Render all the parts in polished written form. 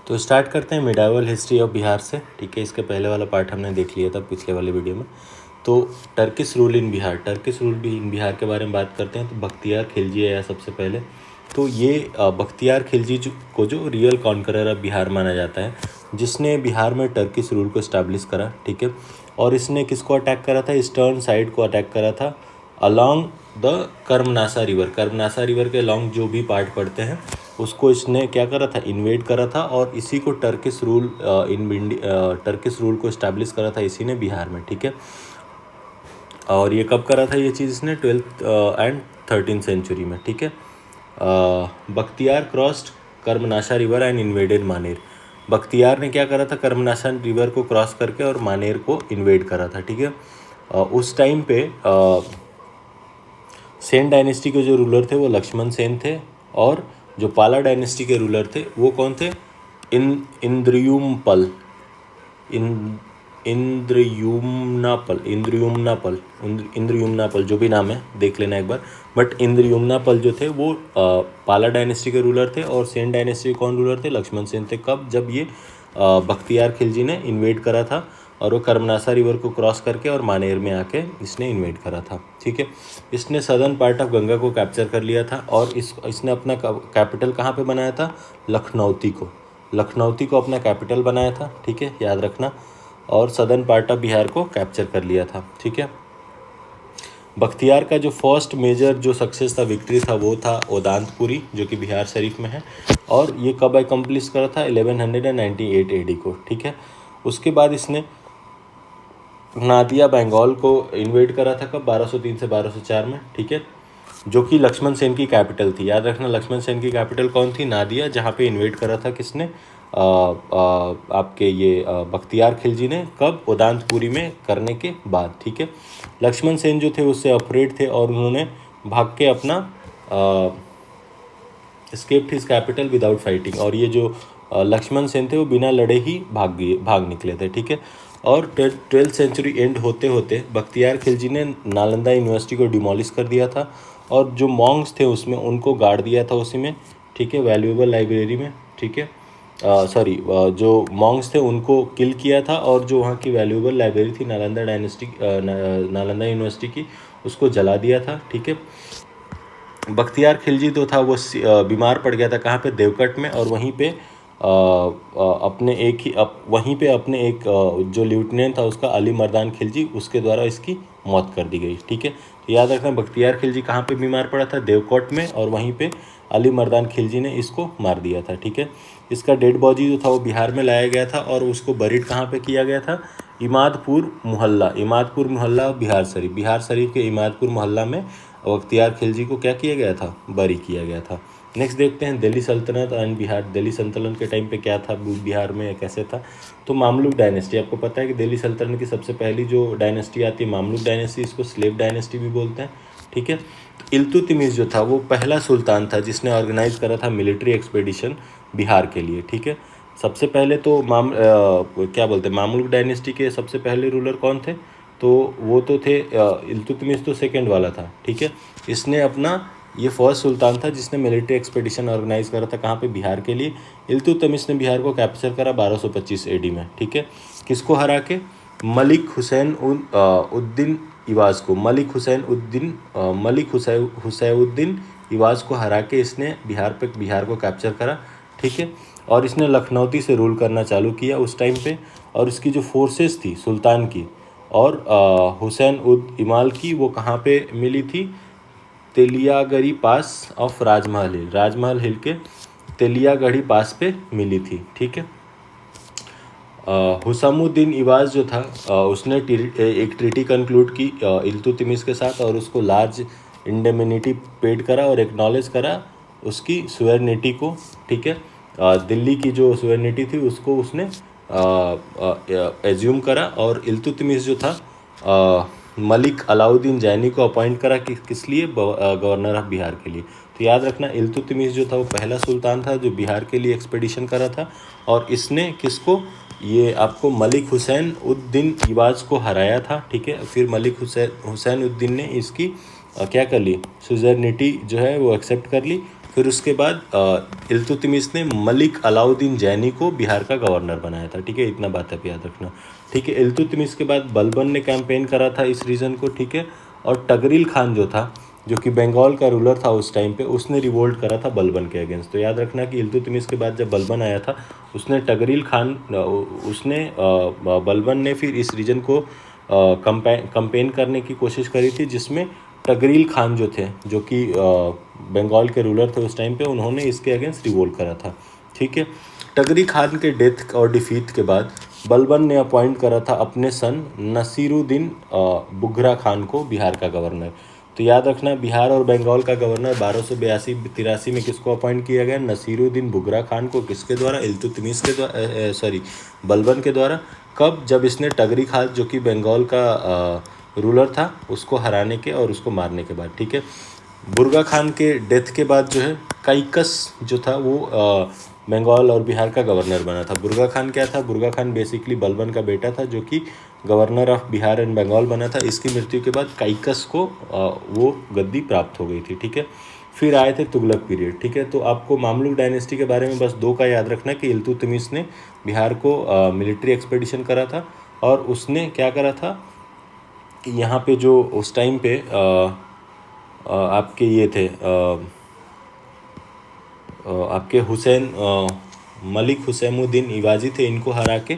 तो स्टार्ट करते हैं मिडावल हिस्ट्री ऑफ बिहार से। ठीक है, इसके पहले वाला पार्ट हमने देख लिया था पिछले वाले वीडियो में। तो Turkish rule in Bihar, Turkish rule भी इन बिहार के बारे में बात करते हैं। तो बख्तियार खिलजी आया सबसे पहले। तो ये बख्तियार खिलजी को जो रियल कॉन्करर ऑफ बिहार माना जाता है, जिसने बिहार में टर्किश रूल को इस्टेब्लिश करा। ठीक है, और इसने किसको अटैक करा था? ईस्टर्न साइड को अटैक करा था along the Karmanasa river. Karmanasa river के लॉन्ग जो भी पार्ट पड़ते हैं उसको इसने क्या करा था? इन्वेड करा था। और इसी को टर्किश रूल टर्किश रूल को इस्टेब्लिश करा था इसी ने बिहार में। ठीक है, और ये कब करा था ये चीज़ इसने? 12th एंड 13th सेंचुरी में। ठीक है, Bakhtiyar crossed Karmanasha river and invaded मानेर। बख्तियार ने क्या करा था? कर्मनाशा रिवर को क्रॉस करके और मानेर को इन्वेड करा था। ठीक है, उस टाइम पे सेन डायनेस्टी के जो रूलर थे वो लक्ष्मण सेन थे, और जो पाला डायनेस्टी के रूलर थे वो कौन थे? इंद्रयुम्नपल जो भी नाम है देख लेना एक बार। बट इंद्रयुम्नापल जो थे वो पाला डायनेस्टी के रूलर थे, और सेन डायनेस्टी के कौन रूलर थे? लक्ष्मण सेन थे। कब? जब ये बख्तियार खिलजी ने इन्वेड करा था, और वो कर्मनासा रिवर को क्रॉस करके और मानेर में आके इसने इन्वेड करा था। ठीक है, इसने सदर्न पार्ट ऑफ गंगा को कैप्चर कर लिया था, और इसने अपना कैपिटल कहाँ पे बनाया था? लखनौती को अपना कैपिटल बनाया था। ठीक है, याद रखना। और सदर्न पार्ट ऑफ बिहार को कैप्चर कर लिया था। ठीक है, बख्तियार का जो फर्स्ट मेजर जो सक्सेस था, विक्ट्री था, वो था ओदांतपुरी, जो कि बिहार शरीफ में है। और ये कब अकम्प्लिश करा था? 1198 AD को। ठीक है, उसके बाद इसने नादिया बंगाल को इन्वेड करा था। कब? 1203 से 1204 में। ठीक है, जो कि लक्ष्मण सेन की कैपिटल थी। याद रखना, लक्ष्मण सेन की कैपिटल कौन थी? नादिया, जहाँ पे इन्वेड करा था किसने? आपके ये बख्तियार खिलजी ने। कब? ओदांतपुरी में करने के बाद। ठीक है, लक्ष्मण सेन जो थे उससे अफ्रेड थे, और उन्होंने भाग के अपना escaped his capital without fighting. और ये जो लक्ष्मण सेन थे वो बिना लड़े ही भाग निकले थे। ठीक है, और 12th सेंचुरी एंड होते होते बख्तियार खिलजी ने नालंदा यूनिवर्सिटी को डिमोलिश कर दिया था, और जो मॉन्क्स थे उसमें उनको गाड़ दिया था उसी में। ठीक है, वैल्यूएबल लाइब्रेरी में। ठीक है, जो मॉन्क्स थे उनको किल किया था, और जो वहाँ की वैल्यूएबल लाइब्रेरी थी नालंदा यूनिवर्सिटी की, उसको जला दिया था। ठीक है, बख्तियार खिलजी तो था वो बीमार पड़ गया था। कहाँ पे? देवकट में। और वहीं पे अपने एक जो लेफ्टिनेंट था उसका, अली मर्दान खिलजी, उसके द्वारा इसकी मौत कर दी गई। ठीक है, तो याद रखना, बख्तियार खिलजी कहाँ पे बीमार पड़ा था? देवकोट में। और वहीं पे अली मर्दान खिलजी ने इसको मार दिया था। ठीक है, इसका डेड बॉडी जो था वो बिहार में लाया गया था, और उसको बरीड कहाँ पे किया गया था? इमादपुर मोहल्ला बिहार शरीफ के इमादपुर मोहल्ला में बख्तियार खिलजी को क्या किया गया था? बरी किया गया था। नेक्स्ट देखते हैं दिल्ली सल्तनत एंड बिहार। दिल्ली सल्तनत के टाइम पे क्या था बिहार में, कैसे था? तो मामलुक डायनेस्टी। आपको पता है कि दिल्ली सल्तनत की सबसे पहली जो डायनेस्टी आती है मामलुक डायनेस्टी, इसको स्लेव डायनेस्टी भी बोलते हैं। ठीक है, इल्तुतमिश जो था वो पहला सुल्तान था जिसने ऑर्गेनाइज करा था मिलिट्री एक्सपेडिशन बिहार के लिए। ठीक है, सबसे पहले तो क्या बोलते हैं, मामलुक डायनेस्टी के सबसे पहले रूलर कौन थे? तो वो तो थे इल्तुतमिश, तो सेकेंड वाला था। ठीक है, इसने अपना ये फर्स्ट सुल्तान था जिसने मिलिट्री एक्सपेडिशन ऑर्गेनाइज करा था। कहाँ पे? बिहार के लिए। इल्तुतमिश ने बिहार को कैप्चर करा 1225 AD में। ठीक है, किसको हरा के? मलिक हुसैनुद्दीन इवाज को। मलिक हुसैनुद्दीन इवाज को हरा के इसने बिहार को कैप्चर करा। ठीक है, और इसने लखनौती से रूल करना चालू किया उस टाइम पे। और इसकी जो फोर्सेस थी सुल्तान की और हुसैन उद इमाल की, वो कहाँ पे मिली थी? तेलियागढ़ी पास ऑफ राजमहल हिल के तेलियागढ़ी पास पे मिली थी। ठीक है, हुसामुद्दीन इवाज जो था उसने एक ट्रीटी कंक्लूड की इल्तुतमिश के साथ, और उसको लार्ज इंडेमिनिटी पेड करा और एक्नॉलेज करा उसकी सुवेरनिटी को। ठीक है, दिल्ली की जो सुवेरनिटी थी उसको उसने एज्यूम करा, और इल्तुतमिश जो था मलिक अलाउद्दीन जैनी को अपॉइंट करा किस लिए? गवर्नर ऑफ बिहार के लिए। तो याद रखना, इल्तुतमिश जो था वो पहला सुल्तान था जो बिहार के लिए एक्सपेडिशन करा था, और इसने किसको? ये आपको मलिक हुसैनुद्दीन इवाज को हराया था। ठीक है, फिर मलिक हुसैनुद्दीन ने इसकी क्या कर ली? सुज़रनिटी जो है वो एक्सेप्ट कर ली। फिर उसके बाद इल्तुतमिश ने मलिक अलाउद्दीन जैनी को बिहार का गवर्नर बनाया था। ठीक है, इतना बात आप याद रखना। ठीक है, इल्तुतमिश के बाद बलबन ने कैंपेन करा था इस रीजन को। ठीक है, और टगरील खान जो था, जो कि बंगाल का रूलर था उस टाइम पे, उसने रिवोल्ट करा था बलबन के अगेंस्ट। तो याद रखना कि इल्तुतमिश के बाद जब बलबन आया था, उसने टगरील खान उसने बलबन ने फिर इस रीजन को कंपेन करने की कोशिश करी थी, जिसमें टगरील खान जो थे, जो कि बंगाल के रूलर थे उस टाइम पे, उन्होंने इसके अगेंस्ट रिवोल्ट करा था। ठीक है, टगरी खान के डेथ और डिफीट के बाद बलबन ने अपॉइंट करा था अपने सन नसीरुद्दीन बुघरा खान को बिहार का गवर्नर। तो याद रखना, बिहार और बंगाल का गवर्नर 1282-83 में किसको अपॉइंट किया गया? नसीरुद्दीन बुघरा खान को। किसके द्वारा? इल्तुतमिश के द्वारा, सॉरी, बलबन के द्वारा। कब? जब इसने टगरी खान, जो कि बंगाल का रूलर था, उसको हराने के और उसको मारने के बाद। ठीक है, बुर्गा खान के डेथ के बाद जो है काइकस जो था वो बंगाल और बिहार का गवर्नर बना था। बुर्गा खान क्या था? बुर्गा खान बेसिकली बलबन का बेटा था, जो कि governor of Bihar and Bengal बना था। इसकी मृत्यु के बाद काइकस को वो गद्दी प्राप्त हो गई थी। ठीक है, फिर आए थे तुगलक पीरियड। ठीक है, तो आपको मामलुक डायनेस्टी के बारे में बस 2 का याद रखना कि इल्तुतमिश ने बिहार को मिलिट्री एक्सपेडिशन करा था, और उसने क्या करा था कि यहाँ पे जो उस टाइम पे आपके ये थे आपके हुसैन मलिक हुसैमुद्दीन इवाजी थे, इनको हरा के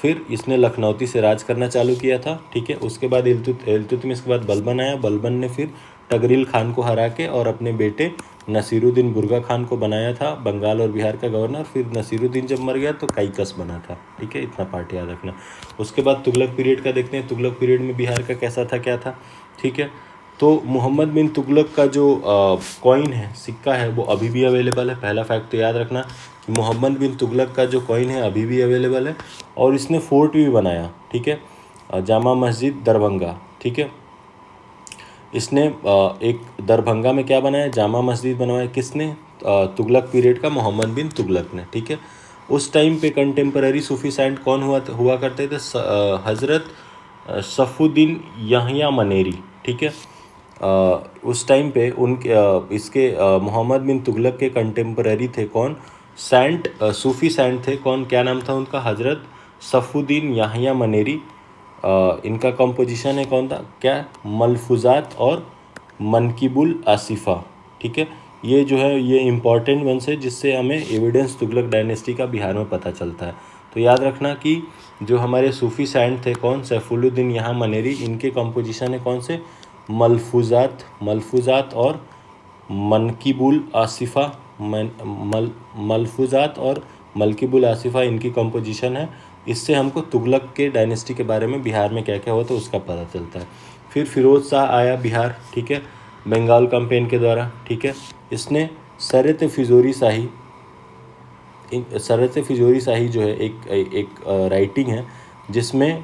फिर इसने लखनौती से राज करना चालू किया था। ठीक है, उसके बाद इल्तुतमिश के बाद बलबन आया। बलबन ने फिर टगरील खान को हरा के और अपने बेटे नसीरुद्दीन बुर्गा खान को बनाया था बंगाल और बिहार का गवर्नर। फिर नसीरुद्दीन जब मर गया तो काइकस बना था। ठीक है, इतना पार्ट याद रखना। उसके बाद तुगलक पीरियड का देखते हैं। तुगलक पीरियड में बिहार का कैसा था, क्या था? ठीक है, तो मोहम्मद बिन तुगलक का जो कॉइन है, सिक्का है, वो अभी भी अवेलेबल है। पहला फैक्ट तो याद रखना कि मोहम्मद बिन तुगलक का जो कॉइन है अभी भी अवेलेबल है, और इसने फोर्ट भी बनाया। ठीक है, जामा मस्जिद दरभंगा। ठीक है, इसने एक दरभंगा में क्या बनाया? जामा मस्जिद बनवाया। किसने? तुगलक पीरियड का मोहम्मद बिन तुगलक ने। ठीक है, उस टाइम पे कंटेम्पररी सूफी सेंट कौन हुआ करते थे? हज़रत सफुद्दीन यहिया मनेरी। ठीक है, उस टाइम पे उनके इसके मोहम्मद बिन तुगलक के कंटेम्पररी थे कौन? सेंट सूफी सेंट थे। कौन? क्या नाम था उनका? हज़रत सफुद्दीन यहिया मनेरी। इनका कंपोजिशन है कौन था? क्या? मलफूजात और मनकिबुल आसिफा। ठीक है, ये जो है ये इम्पॉर्टेंट वंस है, जिससे हमें एविडेंस तुगलक डायनेस्टी का बिहार में पता चलता है। तो याद रखना कि जो हमारे सूफी सेंट थे कौन? सैफुल्लुद्दीन यहाँ मनेरी, इनके कंपोजिशन है कौन से? मलफूजात और मनकिबुल आसिफा। मलफूजात और मलकिबुल आसिफा इनकी कंपोजिशन है। इससे हमको तुगलक के डायनेस्टी के बारे में बिहार में क्या क्या हुआ तो उसका पता चलता है। फिर फिरोज शाह आया बिहार। ठीक है, बंगाल कैंपेन के द्वारा। ठीक है, इसने सरत फिजोरी शाही जो है एक राइटिंग है, जिसमें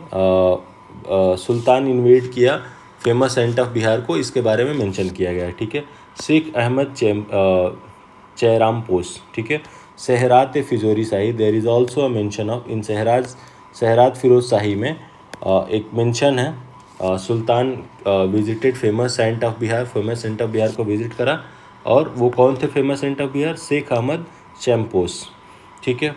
सुल्तान इन्वेड किया फेमस सेंट ऑफ बिहार को, इसके बारे में मेंशन किया गया है। ठीक है, शेख अहमद चैराम पोस। ठीक है, सहरात फिजोरी Shahi, there is also a mention of in Sirat Firoz Shahi में एक मेंशन है। Sultan visited famous saint of Bihar को विजिट करा, और वो कौन थे famous saint of Bihar? Sheikh Ahmad चैम्पोस। ठीक है,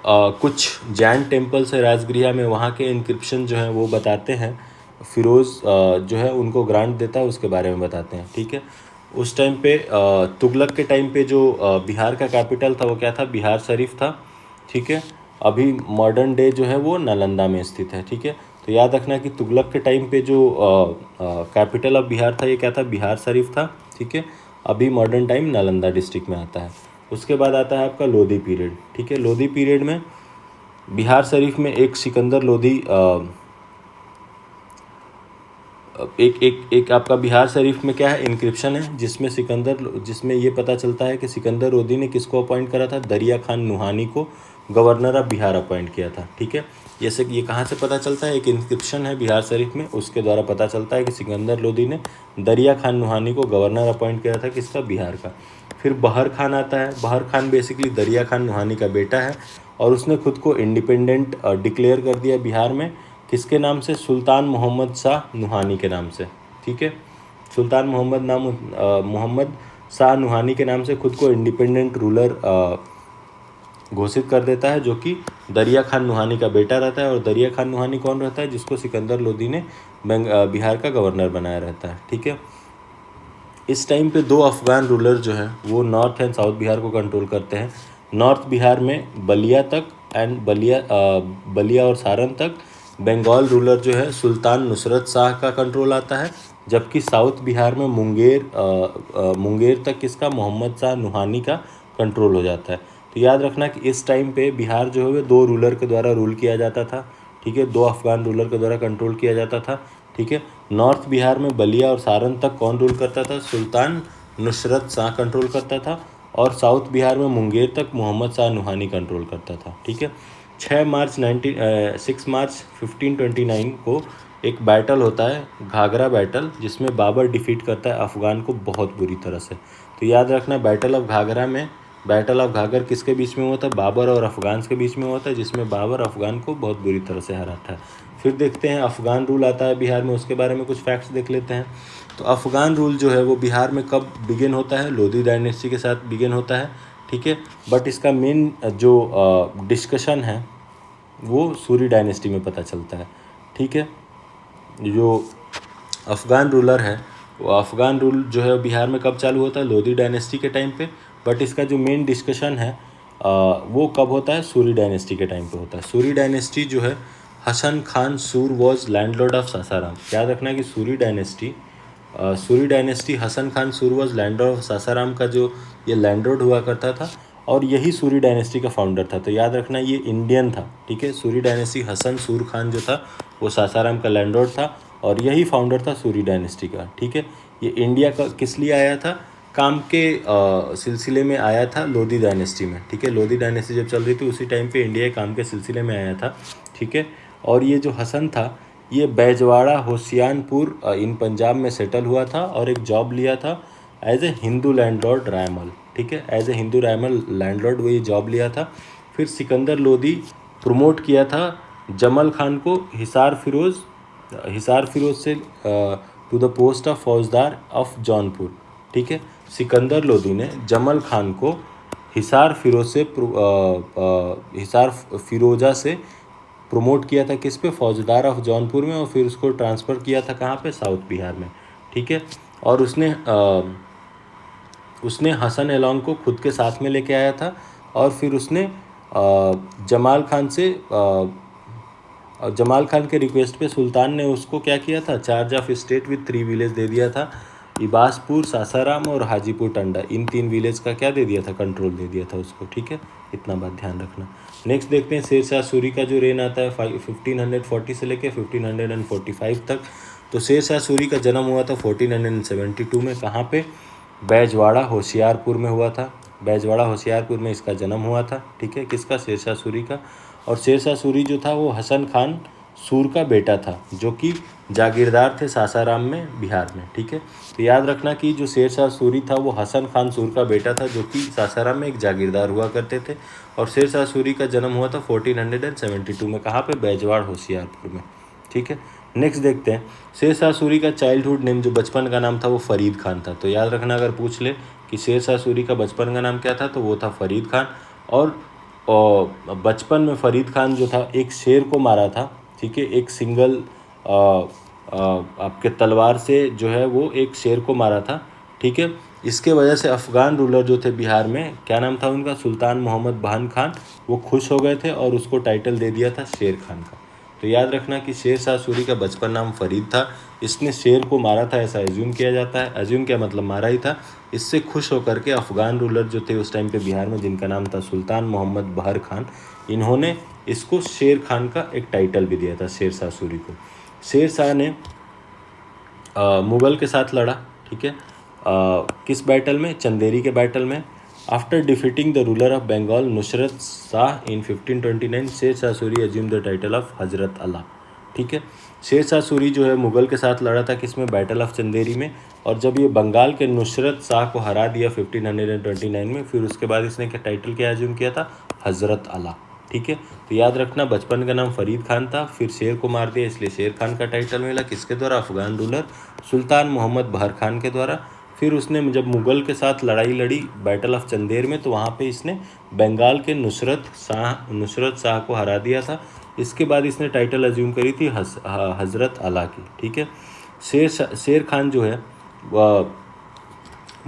कुछ जैन टेम्पल्स है राजगृह में, वहाँ के इंक्रिप्शन जो हैं वो बताते हैं फिरोज़ जो है उनको ग्रांट देता है, उसके बारे में बताते हैं। ठीक है, उस टाइम पे तुगलक के टाइम पे जो बिहार का कैपिटल था वो क्या था? बिहार शरीफ था। ठीक है, अभी मॉडर्न डे जो है वो नालंदा में स्थित है। ठीक है, तो याद रखना कि तुगलक के टाइम पे जो कैपिटल ऑफ बिहार था ये क्या था? बिहार शरीफ था। ठीक है, अभी मॉडर्न टाइम नालंदा डिस्ट्रिक्ट में आता है। उसके बाद आता है आपका लोधी पीरियड। ठीक है, लोधी पीरियड में बिहार शरीफ में एक सिकंदर लोधी एक आपका बिहार शरीफ में क्या है? इनक्रिप्शन है, जिसमें ये पता चलता है कि सिकंदर लोधी ने किसको अपॉइंट करा था? दरिया खान नुहानी को गवर्नर ऑफ बिहार अपॉइंट किया था। ठीक है, जैसे कि ये कहाँ से पता चलता है? एक इंस्क्रिप्शन है बिहार शरीफ में, उसके द्वारा पता चलता है कि सिकंदर लोधी ने दरिया खान नुहानी को गवर्नर अपॉइंट किया था, किसका? बिहार का। फिर बहर खान आता है। बहर खान बेसिकली दरिया खान नुहानी का बेटा है, और उसने खुद को इंडिपेंडेंट डिक्लेयर कर दिया बिहार में, किसके नाम से? सुल्तान मोहम्मद शाह नुहानी के नाम से। ठीक है, सुल्तान मोहम्मद शाह नुहानी के नाम से खुद को इंडिपेंडेंट रूलर घोषित कर देता है, जो कि दरिया खान नुहानी का बेटा रहता है। और दरिया खान नुहानी कौन रहता है? जिसको सिकंदर लोदी ने बिहार का गवर्नर बनाया रहता है। ठीक है, इस टाइम पे दो अफगान रूलर जो है वो नॉर्थ एंड साउथ बिहार को कंट्रोल करते हैं। नॉर्थ बिहार में बलिया तक एंड बलिया और सारण तक बंगाल रूलर जो है सुल्तान नुसरत शाह का कंट्रोल आता है, जबकि साउथ बिहार में मुंगेर तक किसका? मोहम्मद शाह नुहानी का कंट्रोल हो जाता है। तो याद रखना कि इस टाइम पे बिहार जो है वो दो रूलर के द्वारा रूल किया जाता था। ठीक है, दो अफगान रूलर के द्वारा कंट्रोल किया जाता था। ठीक है, नॉर्थ बिहार में बलिया और सारण तक कौन रूल करता था? सुल्तान नुसरत शाह कंट्रोल करता था। और साउथ बिहार में मुंगेर तक मोहम्मद शाह नुहानी कंट्रोल करता था। ठीक है, 6 मार्च 1529 को एक बैटल होता है, घाघरा बैटल, जिसमें बाबर डिफीट करता है अफगान को बहुत बुरी तरह से। तो याद रखना, बैटल ऑफ घाघर किसके बीच में हुआ था? बाबर और अफगान के बीच में हुआ था, जिसमें बाबर अफगान को बहुत बुरी तरह से हराता है। फिर देखते हैं अफगान रूल आता है बिहार में, उसके बारे में कुछ फैक्ट्स देख लेते हैं। तो अफगान रूल जो है वो बिहार में कब बिगिन होता है? लोधी डायनेस्टी के साथ बिगिन होता है। ठीक है, बट इसका मेन जो डिस्कशन है वो सूरी डायनेस्टी में पता चलता है। ठीक है, जो अफ़गान रूलर है वो अफ़गान रूल जो है बिहार में कब चालू होता है? लोधी डायनेस्टी के टाइम पे। बट इसका जो मेन डिस्कशन है वो कब होता है? सूरी डायनेस्टी के टाइम पे होता है। सूरी डायनेस्टी जो है, हसन खान सूर वॉज लैंडलॉर्ड ऑफ सासाराम। याद रखना कि सूरी डायनेस्टी हसन खान सूर वॉज लैंडलॉर्ड ऑफ सासाराम का जो ये लैंडलॉर्ड हुआ करता था, और यही सूरी डायनेस्टी का फाउंडर था। तो याद रखना ये इंडियन था। ठीक है, सूरी डायनेस्टी हसन सूर खान जो था वो सासाराम का लैंडलॉर्ड था और यही फाउंडर था सूरी डायनेस्टी का। ठीक है, ये इंडिया का किस लिए आया था? काम के सिलसिले में आया था लोधी डायनेस्टी में। ठीक है, लोधी डायनेस्टी जब चल रही थी उसी टाइम पे इंडिया काम के सिलसिले में आया था। ठीक है, और ये जो हसन था ये बैजवाड़ा होशियारपुर इन पंजाब में सेटल हुआ था और एक जॉब लिया था as a Hindu landlord Raimal. ठीक है, as a Hindu Raimal landlord वो ये जॉब लिया था। फिर सिकंदर लोधी प्रमोट किया था जमल खान को हिसार फिरोज से टू द पोस्ट ऑफ फौजदार ऑफ जौनपुर। ठीक है, सिकंदर लोधी ने जमल खान को हिसार फिरोजा से प्रमोट किया था किस पे? फौजदार ऑफ जौनपुर में, और फिर उसको ट्रांसफ़र किया था कहाँ पे? साउथ बिहार में। ठीक है, और उसने हसन एलोंग को खुद के साथ में लेके आया था, और फिर उसने जमाल खान के रिक्वेस्ट पे सुल्तान ने उसको क्या किया था? Charge of state with 3 village दे दिया था। इबासपुर, सासाराम और हाजीपुर टंडा, इन 3 विलेज का क्या दे दिया था? कंट्रोल दे दिया था उसको। ठीक है, इतना बात ध्यान रखना। नेक्स्ट देखते हैं शेर शाह सूरी का जो रेन आता है 1540 से लेके 1545 तक। तो शेर शाह सूरी का जन्म हुआ था 1472 में। कहाँ पे? बैजवाड़ा होशियारपुर में हुआ था। बैजवाड़ा होशियारपुर में इसका जन्म हुआ था। ठीक है, किसका? शेर शाह सूरी का। और शेर शाह सूरी जो था वो हसन खान सूर का बेटा था, जो कि जागीरदार थे सासाराम में, बिहार में। ठीक है, तो याद रखना कि जो शेर शाह सूरी था वो हसन खान सूर का बेटा था, जो कि सासाराम में एक जागीरदार हुआ करते थे। और शेर शाह सूरी का जन्म हुआ था 1472 में। कहाँ पे? बैजवाड़ होशियारपुर में। ठीक है, नेक्स्ट देखते हैं शेर शाह सूरी का चाइल्डहुड नेम, जो बचपन का नाम था वो फरीद खान था। तो याद रखना, अगर पूछ ले कि शेर शाह सूरी का बचपन का नाम क्या था, तो वो था फरीद खान। और बचपन में फरीद खान जो था एक शेर को मारा था। ठीक है, एक सिंगल आपके तलवार से जो है वो एक शेर को मारा था। ठीक है, इसके वजह से अफ़गान रूलर जो थे बिहार में, क्या नाम था उनका? सुल्तान मोहम्मद बहन खान, वो खुश हो गए थे और उसको टाइटल दे दिया था शेर खान का। तो याद रखना कि शेर शाह सूरी का बचपन नाम फरीद था। इसने शेर को मारा था ऐसा एज्यूम किया जाता है। एज्यूम क्या मतलब? मारा ही था। इससे खुश होकर के अफ़गान रूलर जो थे उस टाइम पे बिहार में, जिनका नाम था सुल्तान मोहम्मद बहर खान, इन्होंने इसको शेर खान का एक टाइटल भी दिया था शेर शाह सूरी को। शेर शाह ने मुग़ल के साथ लड़ा। ठीक है, किस बैटल में? चंदेरी के बैटल में। After defeating the ruler of Bengal Nusrat Shah in 1529, Sher Shah Suri assumed the title of Hazrat Ala. ठीक है, शेर शाह सूरी जो है मुग़ल के साथ लड़ा था किसमें? बैटल ऑफ चंदेरी में। और जब ये बंगाल के नुसरत शाह को हरा दिया 1529 में, फिर उसके बाद इसने क्या टाइटल क्या अज्यूम किया था? हज़रत अला। ठीक है, तो याद रखना बचपन का नाम फरीद खान था, फिर शेर को मार दिया इसलिए शेर खान का टाइटल मिला। किसके द्वारा? अफ़गान रूलर सुल्तान मोहम्मद बहर खान के द्वारा। फिर उसने जब मुग़ल के साथ लड़ाई लड़ी बैटल ऑफ चंदेर में, तो वहाँ पे इसने बंगाल के नुसरत शाह को हरा दिया था। इसके बाद इसने टाइटल अज्यूम करी थी हज़रत अला की, ठीक है। शेर खान जो है वह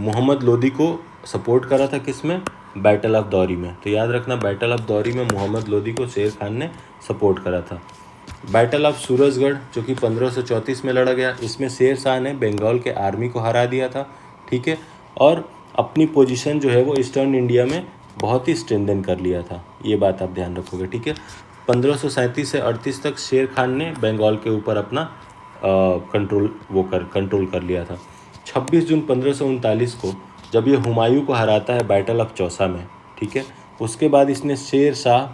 मोहम्मद लोदी को सपोर्ट करा था किसमें, बैटल ऑफ दौरी में। तो याद रखना बैटल ऑफ दौरी में मोहम्मद लोदी को शेर खान ने सपोर्ट करा था। बैटल ऑफ सूरजगढ़ जो कि 1534 में लड़ा गया, इसमें शेर शाह ने बंगाल के आर्मी को हरा दिया था, ठीक है। और अपनी पोजीशन जो है वो ईस्टर्न इंडिया में बहुत ही स्ट्रेंथन कर लिया था, ये बात आप ध्यान रखोगे, ठीक है। 1537 से 38 तक शेर खान ने बंगाल के ऊपर अपना कंट्रोल कर लिया था। 26 जून 1539 को जब ये हुमायूं को हराता है बैटल ऑफ चौसा में, ठीक है, उसके बाद इसने शेर शाह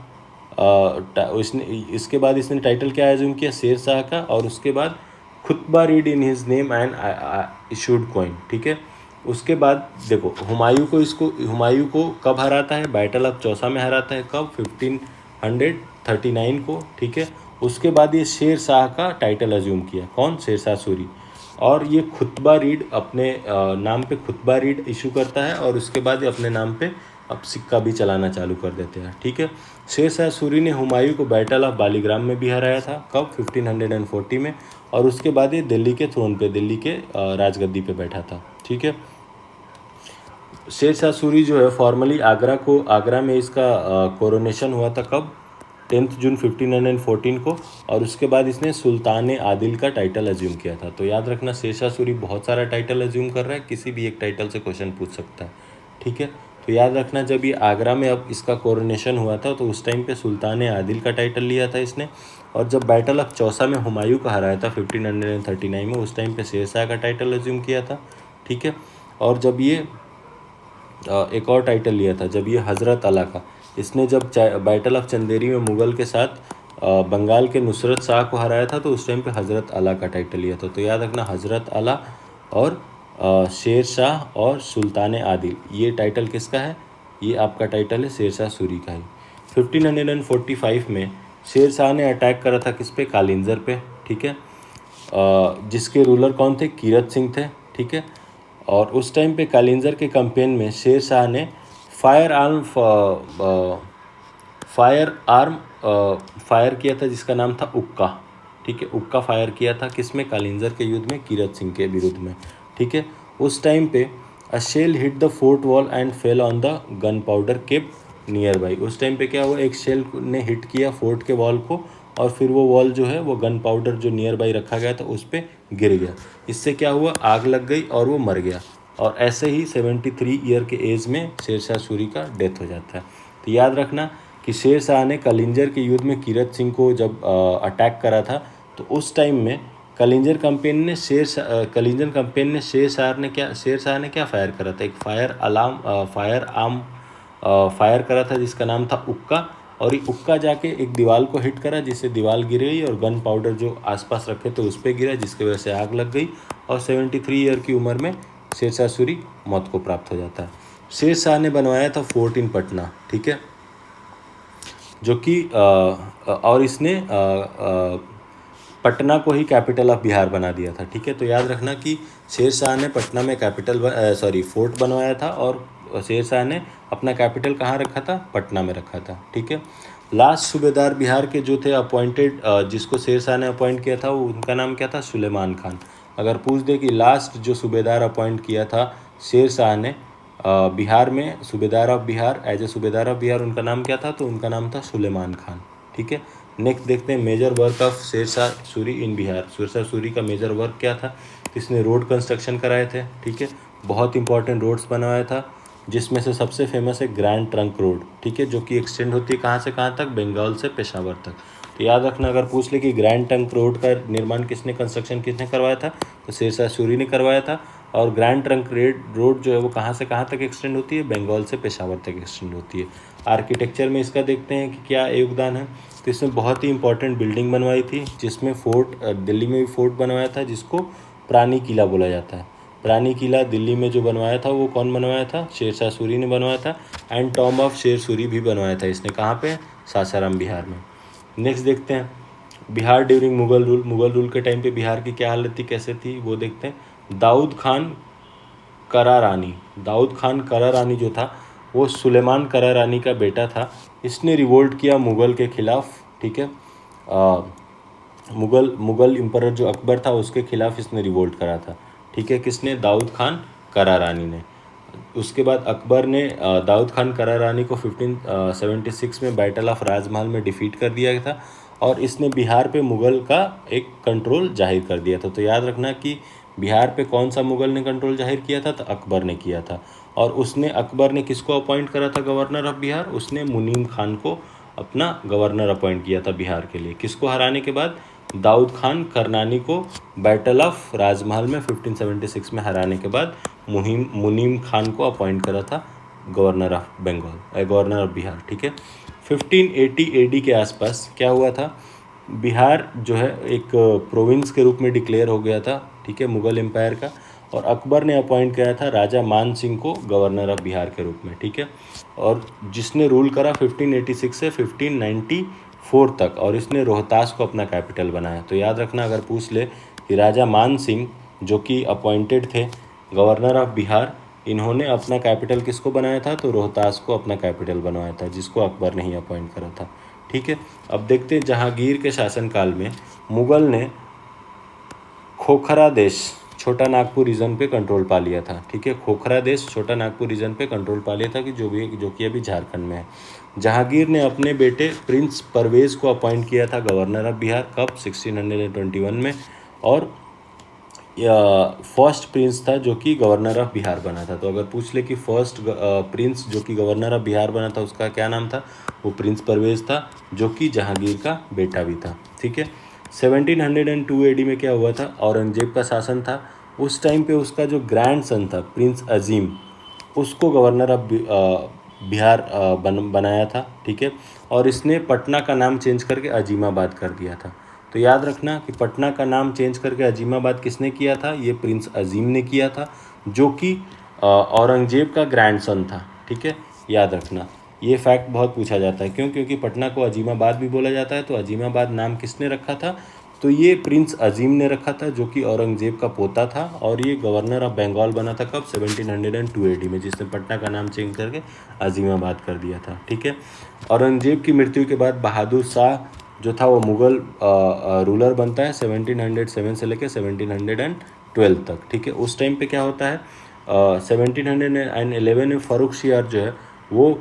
इसके बाद इसने टाइटल क्या अज्यूम किया, शेर शाह का, और उसके बाद खुतबा read in his name and issued coin, ठीक है। उसके बाद देखो हुमायूं को कब हराता है, बैटल ऑफ चौसा में हराता है, कब, 1539 को, ठीक है। उसके बाद ये शेर शाह का टाइटल अज्यूम किया, कौन, शेर शाह सूरी। और ये खुतबा रीड अपने नाम पे खुतबा रीड इशू करता है, और उसके बाद ये अपने नाम पे अब सिक्का भी चलाना चालू कर देते हैं, ठीक है। शेर शाह सूरी ने हुमायूं को बैटल ऑफ बालीग्राम में भी हराया था, कब, 1540 में, और उसके बाद ये दिल्ली के थ्रोन पे, दिल्ली के राजगद्दी पे बैठा था, ठीक है। शेर शाह सूरी जो है फॉर्मली आगरा में इसका कोरोनेशन हुआ था, कब, 10 जून 1514 को, और उसके बाद इसने सुल्तान आदिल का टाइटल अज्यूम किया था। तो याद रखना शेर शाह सूरी बहुत सारा टाइटल अज्यूम कर रहा है, किसी भी एक टाइटल से क्वेश्चन पूछ सकता है, ठीक है। तो याद रखना जब ये आगरा में अब इसका कोरोनेशन हुआ था, तो उस टाइम पे सुल्तान आदिल का टाइटल लिया था इसने। और जब बैटल ऑफ चौसा में हुमायूं को हराया था 1539 में, उस टाइम पे शेर शाह का टाइटल अज्यूम किया था, ठीक है। और जब ये एक और टाइटल लिया था, जब ये हज़रत अला का, इसने जब बैटल ऑफ चंदेरी में मुग़ल के साथ बंगाल के नुसरत शाह को हराया था, तो उस टाइम पे हज़रत अला का टाइटल लिया था। तो याद रखना हज़रत अला और शेर शाह और सुल्तान आदिल, ये टाइटल किसका है, ये आपका टाइटल है शेर शाह सूरी का ही। 1545 में शेर शाह ने अटैक करा था किस पे, कालिंजर पे, ठीक है, जिसके रूलर कौन थे, कीरत सिंह थे, ठीक है। और उस टाइम पे कालिंजर के कैंपेन में शेर शाह ने फायर फायर किया था, जिसका नाम था उक्का, ठीक है। उक्का फायर किया था किसमें, कालिंजर के युद्ध में कीरत सिंह के विरुद्ध में, ठीक है। उस टाइम पे a shell hit the fort wall and fell on the gun powder kept nearby. उस टाइम पे क्या हुआ, एक शेल ने हिट किया फोर्ट के वॉल को, और फिर वो वॉल जो है वो गन पाउडर जो नियर बाई रखा गया था उस पर गिर गया। इससे क्या हुआ, आग लग गई और वो मर गया। और ऐसे ही 73 ईयर के एज में शेर शाह सूरी का डेथ हो जाता है। तो याद रखना कि शेर शाह ने कालिंजर के युद्ध में कीरत सिंह को जब अटैक करा था, तो उस टाइम में कालिंजर कैंपेन ने शेर शाह ने क्या फायर करा था, एक फायर करा था जिसका नाम था उक्का। और ये उक्का जाके एक दीवार को हिट करा, जिससे दीवार गिर गई और गन पाउडर जो आसपास रखे थे उस पर गिरा, जिसकी वजह से आग लग गई। और 73 ईयर की उम्र में शेर शाह सूरी मौत को प्राप्त हो जाता है। शेर शाह ने बनवाया था फोर्ट इन पटना, ठीक है, जो कि और इसने पटना को ही कैपिटल ऑफ बिहार बना दिया था, ठीक है। तो याद रखना कि शेर शाह ने पटना में फोर्ट बनवाया था, और शेर शाह ने अपना कैपिटल कहाँ रखा था, पटना में रखा था, ठीक है। लास्ट सूबेदार बिहार के जो थे अपॉइंटेड, जिसको शेर शाह ने अपॉइंट किया था, वो उनका नाम क्या था, सुलेमान खान। अगर पूछ दे कि लास्ट जो सूबेदार अपॉइंट किया था शेर शाह ने बिहार में, सूबेदार ऑफ बिहार, एज ए सूबेदार ऑफ बिहार, उनका नाम क्या था, तो उनका नाम था सुलेमान खान, ठीक है। नेक्स्ट देखते हैं मेजर वर्क ऑफ शेर शाह सूरी इन बिहार। शेर शाह सूरी का मेजर वर्क क्या था, इसने रोड कंस्ट्रक्शन कराए थे, ठीक है, बहुत इंपॉर्टेंट रोड्स बनवाया था, जिसमें से सबसे फेमस है ग्रैंड ट्रंक रोड, ठीक है, जो कि एक्सटेंड होती है कहाँ से कहाँ तक, बंगाल से पेशावर तक। तो याद रखना अगर पूछ ले कि ग्रैंड ट्रंक रोड का निर्माण कंस्ट्रक्शन किसने करवाया था, तो शेर शाह सूरी ने करवाया था। और ग्रैंड ट्रंक रोड जो है वो कहाँ से कहाँ तक एक्सटेंड होती है, बंगाल से पेशावर तक एक्सटेंड होती है। आर्किटेक्चर में इसका देखते हैं कि क्या योगदान है। तो इसमें बहुत ही इंपॉर्टेंट बिल्डिंग बनवाई थी, जिसमें दिल्ली में भी फोर्ट बनवाया था, जिसको प्राणी किला बोला जाता है। प्राणी किला दिल्ली में जो बनवाया था वो कौन बनवाया था, शेर शाह सूरी ने बनवाया था। एंड टॉम ऑफ शेर सूरी भी बनवाया था इसने, कहाँ पे, सासाराम बिहार में। नेक्स्ट देखते हैं बिहार ड्यूरिंग मुगल रूल के टाइम पे बिहार की क्या हालत थी, कैसे थी, वो देखते हैं। दाऊद खान करारानी, दाऊद खान करारानी जो था वो सुलेमान करारानी का बेटा था। इसने रिवोल्ट किया मुग़ल के ख़िलाफ़, ठीक है। मुग़ल एम्परर जो अकबर था उसके ख़िलाफ़ इसने रिवोल्ट करा था, ठीक है। किसने? दाऊद खान करारानी ने। उसके बाद अकबर ने दाऊद खान करारानी को 1576 में बैटल ऑफ राजमहल में डिफीट कर दिया था और इसने बिहार पे मुग़ल का एक कंट्रोल जाहिर कर दिया था। तो याद रखना कि बिहार पे कौन सा मुग़ल ने कंट्रोल जाहिर किया था? तो अकबर ने किया था। और अकबर ने किसको अपॉइंट करा था गवर्नर ऑफ बिहार? उसने मुनीम खान को अपना गवर्नर अपॉइंट किया था बिहार के लिए। किसको हराने के बाद? दाऊद खान करनानी को बैटल ऑफ राजमहल में 1576 में हराने के बाद मुनीम खान को अपॉइंट करा था governor of Bengal, governor of Bihar, ठीक है। 1580 एडी के आसपास क्या हुआ था? बिहार जो है एक प्रोविंस के रूप में डिक्लेयर हो गया था, ठीक है, मुग़ल एम्पायर का। और अकबर ने अपॉइंट किया था राजा मान सिंह को गवर्नर ऑफ बिहार के रूप में, ठीक है। और जिसने रूल करा 1586 से 1594 तक, और इसने रोहतास को अपना कैपिटल बनाया। तो याद रखना अगर पूछ ले कि राजा मान सिंह जो कि अपॉइंटेड थे गवर्नर ऑफ बिहार, इन्होंने अपना कैपिटल किसको बनाया था? तो रोहतास को अपना कैपिटल बनवाया था, जिसको अकबर ने ही अपॉइंट करा था, ठीक है। अब देखते हैं जहांगीर के शासनकाल में मुग़ल ने खोखरा देश, छोटा नागपुर रीजन पे कंट्रोल पा लिया था, ठीक है। खोखरा देश छोटा नागपुर रीजन पे कंट्रोल पा लिया था कि जो कि अभी झारखंड में है। जहांगीर ने अपने बेटे प्रिंस परवेज़ को अपॉइंट किया था गवर्नर ऑफ बिहार, कब? 1621 में। और फर्स्ट प्रिंस था जो कि गवर्नर ऑफ बिहार बना था। तो अगर पूछ ले कि फर्स्ट प्रिंस जो कि गवर्नर ऑफ बिहार बना था उसका क्या नाम था? वो प्रिंस परवेज़ था, जो कि जहांगीर का बेटा भी था, ठीक है। 1702 एडी में क्या हुआ था? औरंगजेब का शासन था। उस टाइम पे उसका जो ग्रैंड सन था प्रिंस अजीम, उसको गवर्नर ऑफ बिहार बनाया था, ठीक है। और इसने पटना का नाम चेंज करके अजीमाबाद कर दिया था। तो याद रखना कि पटना का नाम चेंज करके अजीमाबाद किसने किया था? ये प्रिंस अजीम ने किया था, जो कि औरंगजेब का ग्रैंडसन था, ठीक है। याद रखना ये फैक्ट बहुत पूछा जाता है, क्यों? क्योंकि पटना को अजीमाबाद भी बोला जाता है। तो अजीमाबाद नाम किसने रखा था? तो ये प्रिंस अजीम ने रखा था, जो कि औरंगजेब का पोता था। और ये गवर्नर ऑफ बंगाल बना था कब? 1702 एडी में, जिसने पटना का नाम चेंज करके अजीमाबाद कर दिया था, ठीक है। औरंगजेब की मृत्यु के बाद बहादुर शाह जो था वो मुग़ल रूलर बनता है 1707 से लेकर 1712 तक, ठीक है। उस टाइम पे क्या होता है? 1711 में फ़र्रुखसियार जो है वो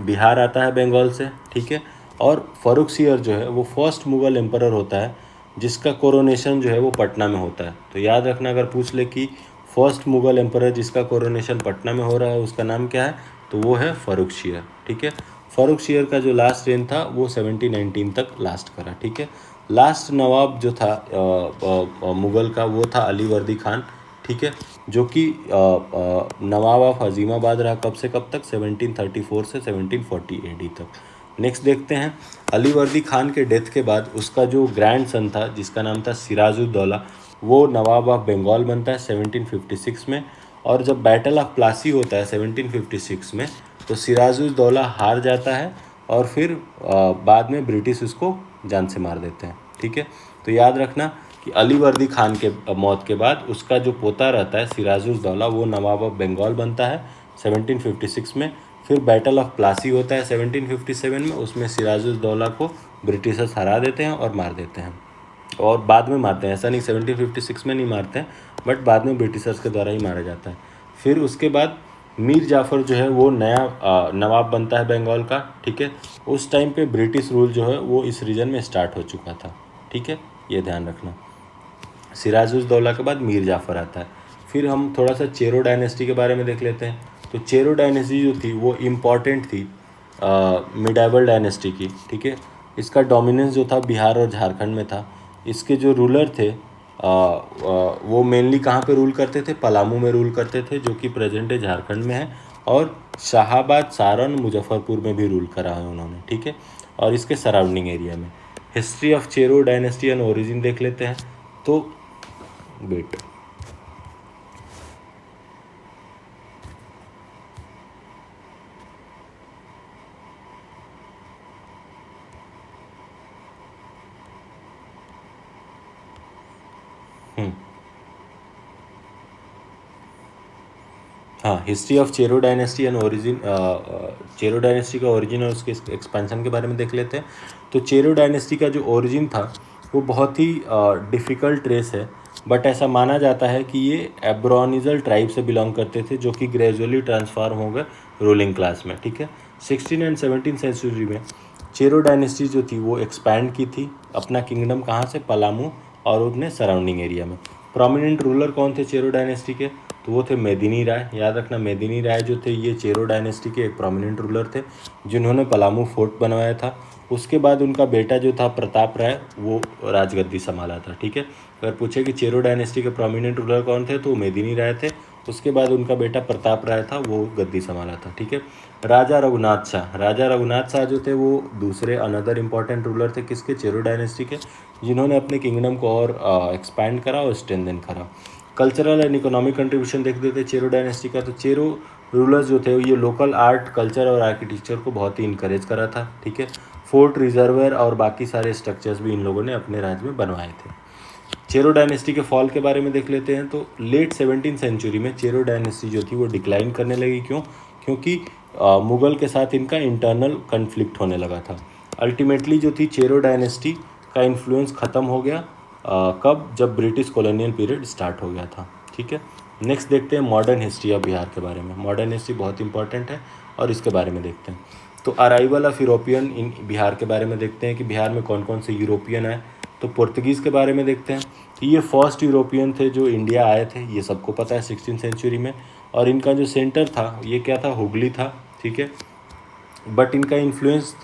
बिहार आता है बंगाल से, ठीक है। और फ़र्रुखसियार जो है वो फर्स्ट मुग़ल एम्परर होता है जिसका कोरोनेशन जो है वो पटना में होता है। तो याद रखना अगर पूछ ले कि फर्स्ट मुग़ल एम्परर जिसका कोरोनेशन पटना में हो रहा है उसका नाम क्या है? तो वो है फ़र्रुखसियार, ठीक है। फ़र्रुखसियार का जो लास्ट रेन था वो 1719 तक लास्ट करा, ठीक है। लास्ट नवाब जो था मुग़ल का वो था अलीवर्दी खान, ठीक है, जो कि नवाब ऑफ अजीमाबाद रहा कब से कब तक? 1734 से 1740 एडी तक। नेक्स्ट देखते हैं, अलीवर्दी खान के डेथ के बाद उसका जो ग्रैंड सन था जिसका नाम था सिराजुद्दौला, वो नवाब ऑफ बंगाल बनता है 1756 में। और जब बैटल ऑफ प्लासी होता है 1756 में, तो सिराजुद्दौला हार जाता है और फिर बाद में ब्रिटिश उसको जान से मार देते हैं, ठीक है। तो याद रखना कि अलीवर्दी खान के मौत के बाद उसका जो पोता रहता है सिराजुद्दौला, वो नवाब ऑफ बंगाल बनता है 1756 में। फिर बैटल ऑफ प्लासी होता है 1757 में, उसमें सिराजुद्दौला को ब्रिटिशर्स हरा देते हैं और मार देते हैं, और बाद में मारते हैं, ऐसा नहीं 1756 में नहीं मारते हैं, बट बाद में ब्रिटिशर्स के द्वारा ही मारा जाता है। फिर उसके बाद मीर जाफ़र जो है वो नया नवाब बनता है बंगाल का, ठीक है। उस टाइम पे ब्रिटिश रूल जो है वो इस रीजन में स्टार्ट हो चुका था, ठीक है, ये ध्यान रखना। सिराजुद्दौला के बाद मीर जाफ़र आता है। फिर हम थोड़ा सा चेरो डायनेस्टी के बारे में देख लेते हैं। तो चेरो डायनेस्टी जो थी वो इम्पॉर्टेंट थी मिडाइवल डायनेस्टी की, ठीक है। इसका डोमिनेंस जो था बिहार और झारखंड में था। इसके जो रूलर थे वो मेनली कहाँ पे रूल करते थे? पलामू में रूल करते थे, जो कि प्रेजेंट डे झारखंड में है। और शाहाबाद, सारण, मुजफ्फरपुर में भी रूल करा है उन्होंने, ठीक है, और इसके सराउंडिंग एरिया में। History of Chero dynasty and origin देख लेते हैं। तो वेट, हाँ, history of Chero dynasty and origin, Chero dynasty का ओरिजिन और उसके एक्सपेंशन के बारे में देख लेते हैं। तो चेरो डायनेस्टी का जो ओरिजिन था वो बहुत ही डिफ़िकल्ट रेस है, बट ऐसा माना जाता है कि ये एब्रोनिजल ट्राइब से बिलोंग करते थे, जो कि ग्रेजुअली ट्रांसफॉर्म हो गए रूलिंग क्लास में, ठीक है। 16 एंड 17 सेंचुरी में चेरो डायनेस्टी जो थी वो एक्सपैंड की थी अपना किंगडम, कहाँ से, पलामू और उन्हें सराउंडिंग एरिया में। प्रोमिनेंट रूलर कौन थे चेरो डायनेस्टी के, तो वो थे मेदिनी राय। याद रखना, मेदिनी राय जो थे ये चेरो डायनेस्टी के एक प्रोमिनेंट रूलर थे जिन्होंने पलामू फोर्ट बनवाया था। उसके बाद उनका बेटा जो था प्रताप राय, वो राजगद्दी संभाला था, ठीक है। अगर पूछे कि चेरो डायनेस्टी के प्रोमिनेंट रूलर कौन थे, तो मेदिनी राय थे। उसके बाद उनका बेटा प्रताप राय था, वो गद्दी संभाला था, ठीक है। राजा रघुनाथ शाह, राजा रघुनाथ शाह जो थे वो दूसरे अनदर इंपॉर्टेंट रूलर थे किसके, चेरो डायनेस्टी के, जिन्होंने अपने किंगडम को और एक्सपैंड करा और स्ट्रेंथन करा। कल्चरल एंड इकोनॉमिक कंट्रीब्यूशन देख देते चेरो डायनेस्टी का। तो चेरो रूलर्स जो थे ये लोकल आर्ट, कल्चर और आर्किटेक्चर को बहुत ही इंकरेज करा था, ठीक है। फोर्ट, रिजर्वर और बाकी सारे स्ट्रक्चर्स भी इन लोगों ने अपने राज्य में बनवाए थे। चेरो डायनेस्टी के फॉल के बारे में देख लेते हैं। तो लेट 17 सेंचुरी में चेरो डायनेस्टी जो थी वो डिक्लाइन करने लगी। क्यों? क्योंकि मुगल के साथ इनका इंटरनल कन्फ्लिक्ट होने लगा था। अल्टीमेटली जो थी चेरो डायनेस्टी का इन्फ्लुएंस ख़त्म हो गया कब, जब ब्रिटिश कॉलोनियल पीरियड स्टार्ट हो गया था, ठीक है। नेक्स्ट देखते हैं मॉडर्न हिस्ट्री ऑफ बिहार के बारे में। मॉडर्न हिस्ट्री बहुत इंपॉर्टेंट है और इसके बारे में देखते हैं। तो अराइवल ऑफ यूरोपियन इन बिहार के बारे में देखते हैं कि बिहार में कौन कौन से यूरोपियन आए। तो पुर्तगीज़ के बारे में देखते हैं। ये फर्स्ट यूरोपियन थे जो इंडिया आए थे, ये सबको पता है 16 सेंचुरी में। और इनका जो सेंटर था ये क्या था, हुगली था, ठीक है। बट इनका इन्फ्लुएंस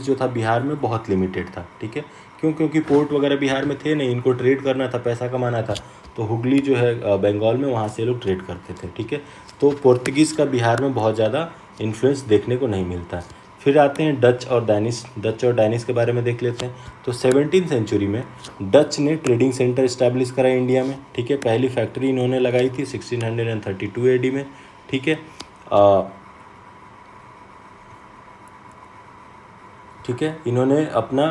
जो था बिहार में बहुत लिमिटेड था, ठीक है। क्यों? क्योंकि पोर्ट वगैरह बिहार में थे नहीं, इनको ट्रेड करना था, पैसा कमाना था। तो हुगली जो है बंगाल में, वहाँ से लोग ट्रेड करते थे, ठीक है। तो पोर्तुगीज़ का बिहार में बहुत ज़्यादा इन्फ्लुएंस देखने को नहीं मिलता है। फिर आते हैं डच और डैनिश। डच और डैनिश के बारे में देख लेते हैं। तो 17 सेंचुरी में डच ने ट्रेडिंग सेंटर इस्टेब्लिश करा इंडिया में, ठीक है। पहली फैक्ट्री इन्होंने लगाई थी 1632 AD में, ठीक है। ठीक है, इन्होंने अपना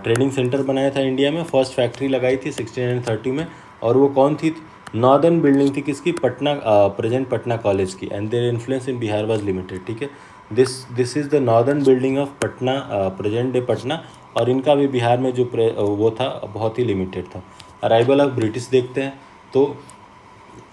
ट्रेडिंग सेंटर बनाया था इंडिया में। फर्स्ट फैक्ट्री लगाई थी 1630 में, और वो कौन थी? नॉर्दर्न बिल्डिंग थी किसकी? पटना, प्रेजेंट पटना कॉलेज की। And their influence in Bihar was limited, ठीक है। This is the northern building of Patna, present day Patna. और इनका भी बिहार में जो वो था बहुत ही लिमिटेड था। अराइवल ऑफ ब्रिटिश देखते हैं। तो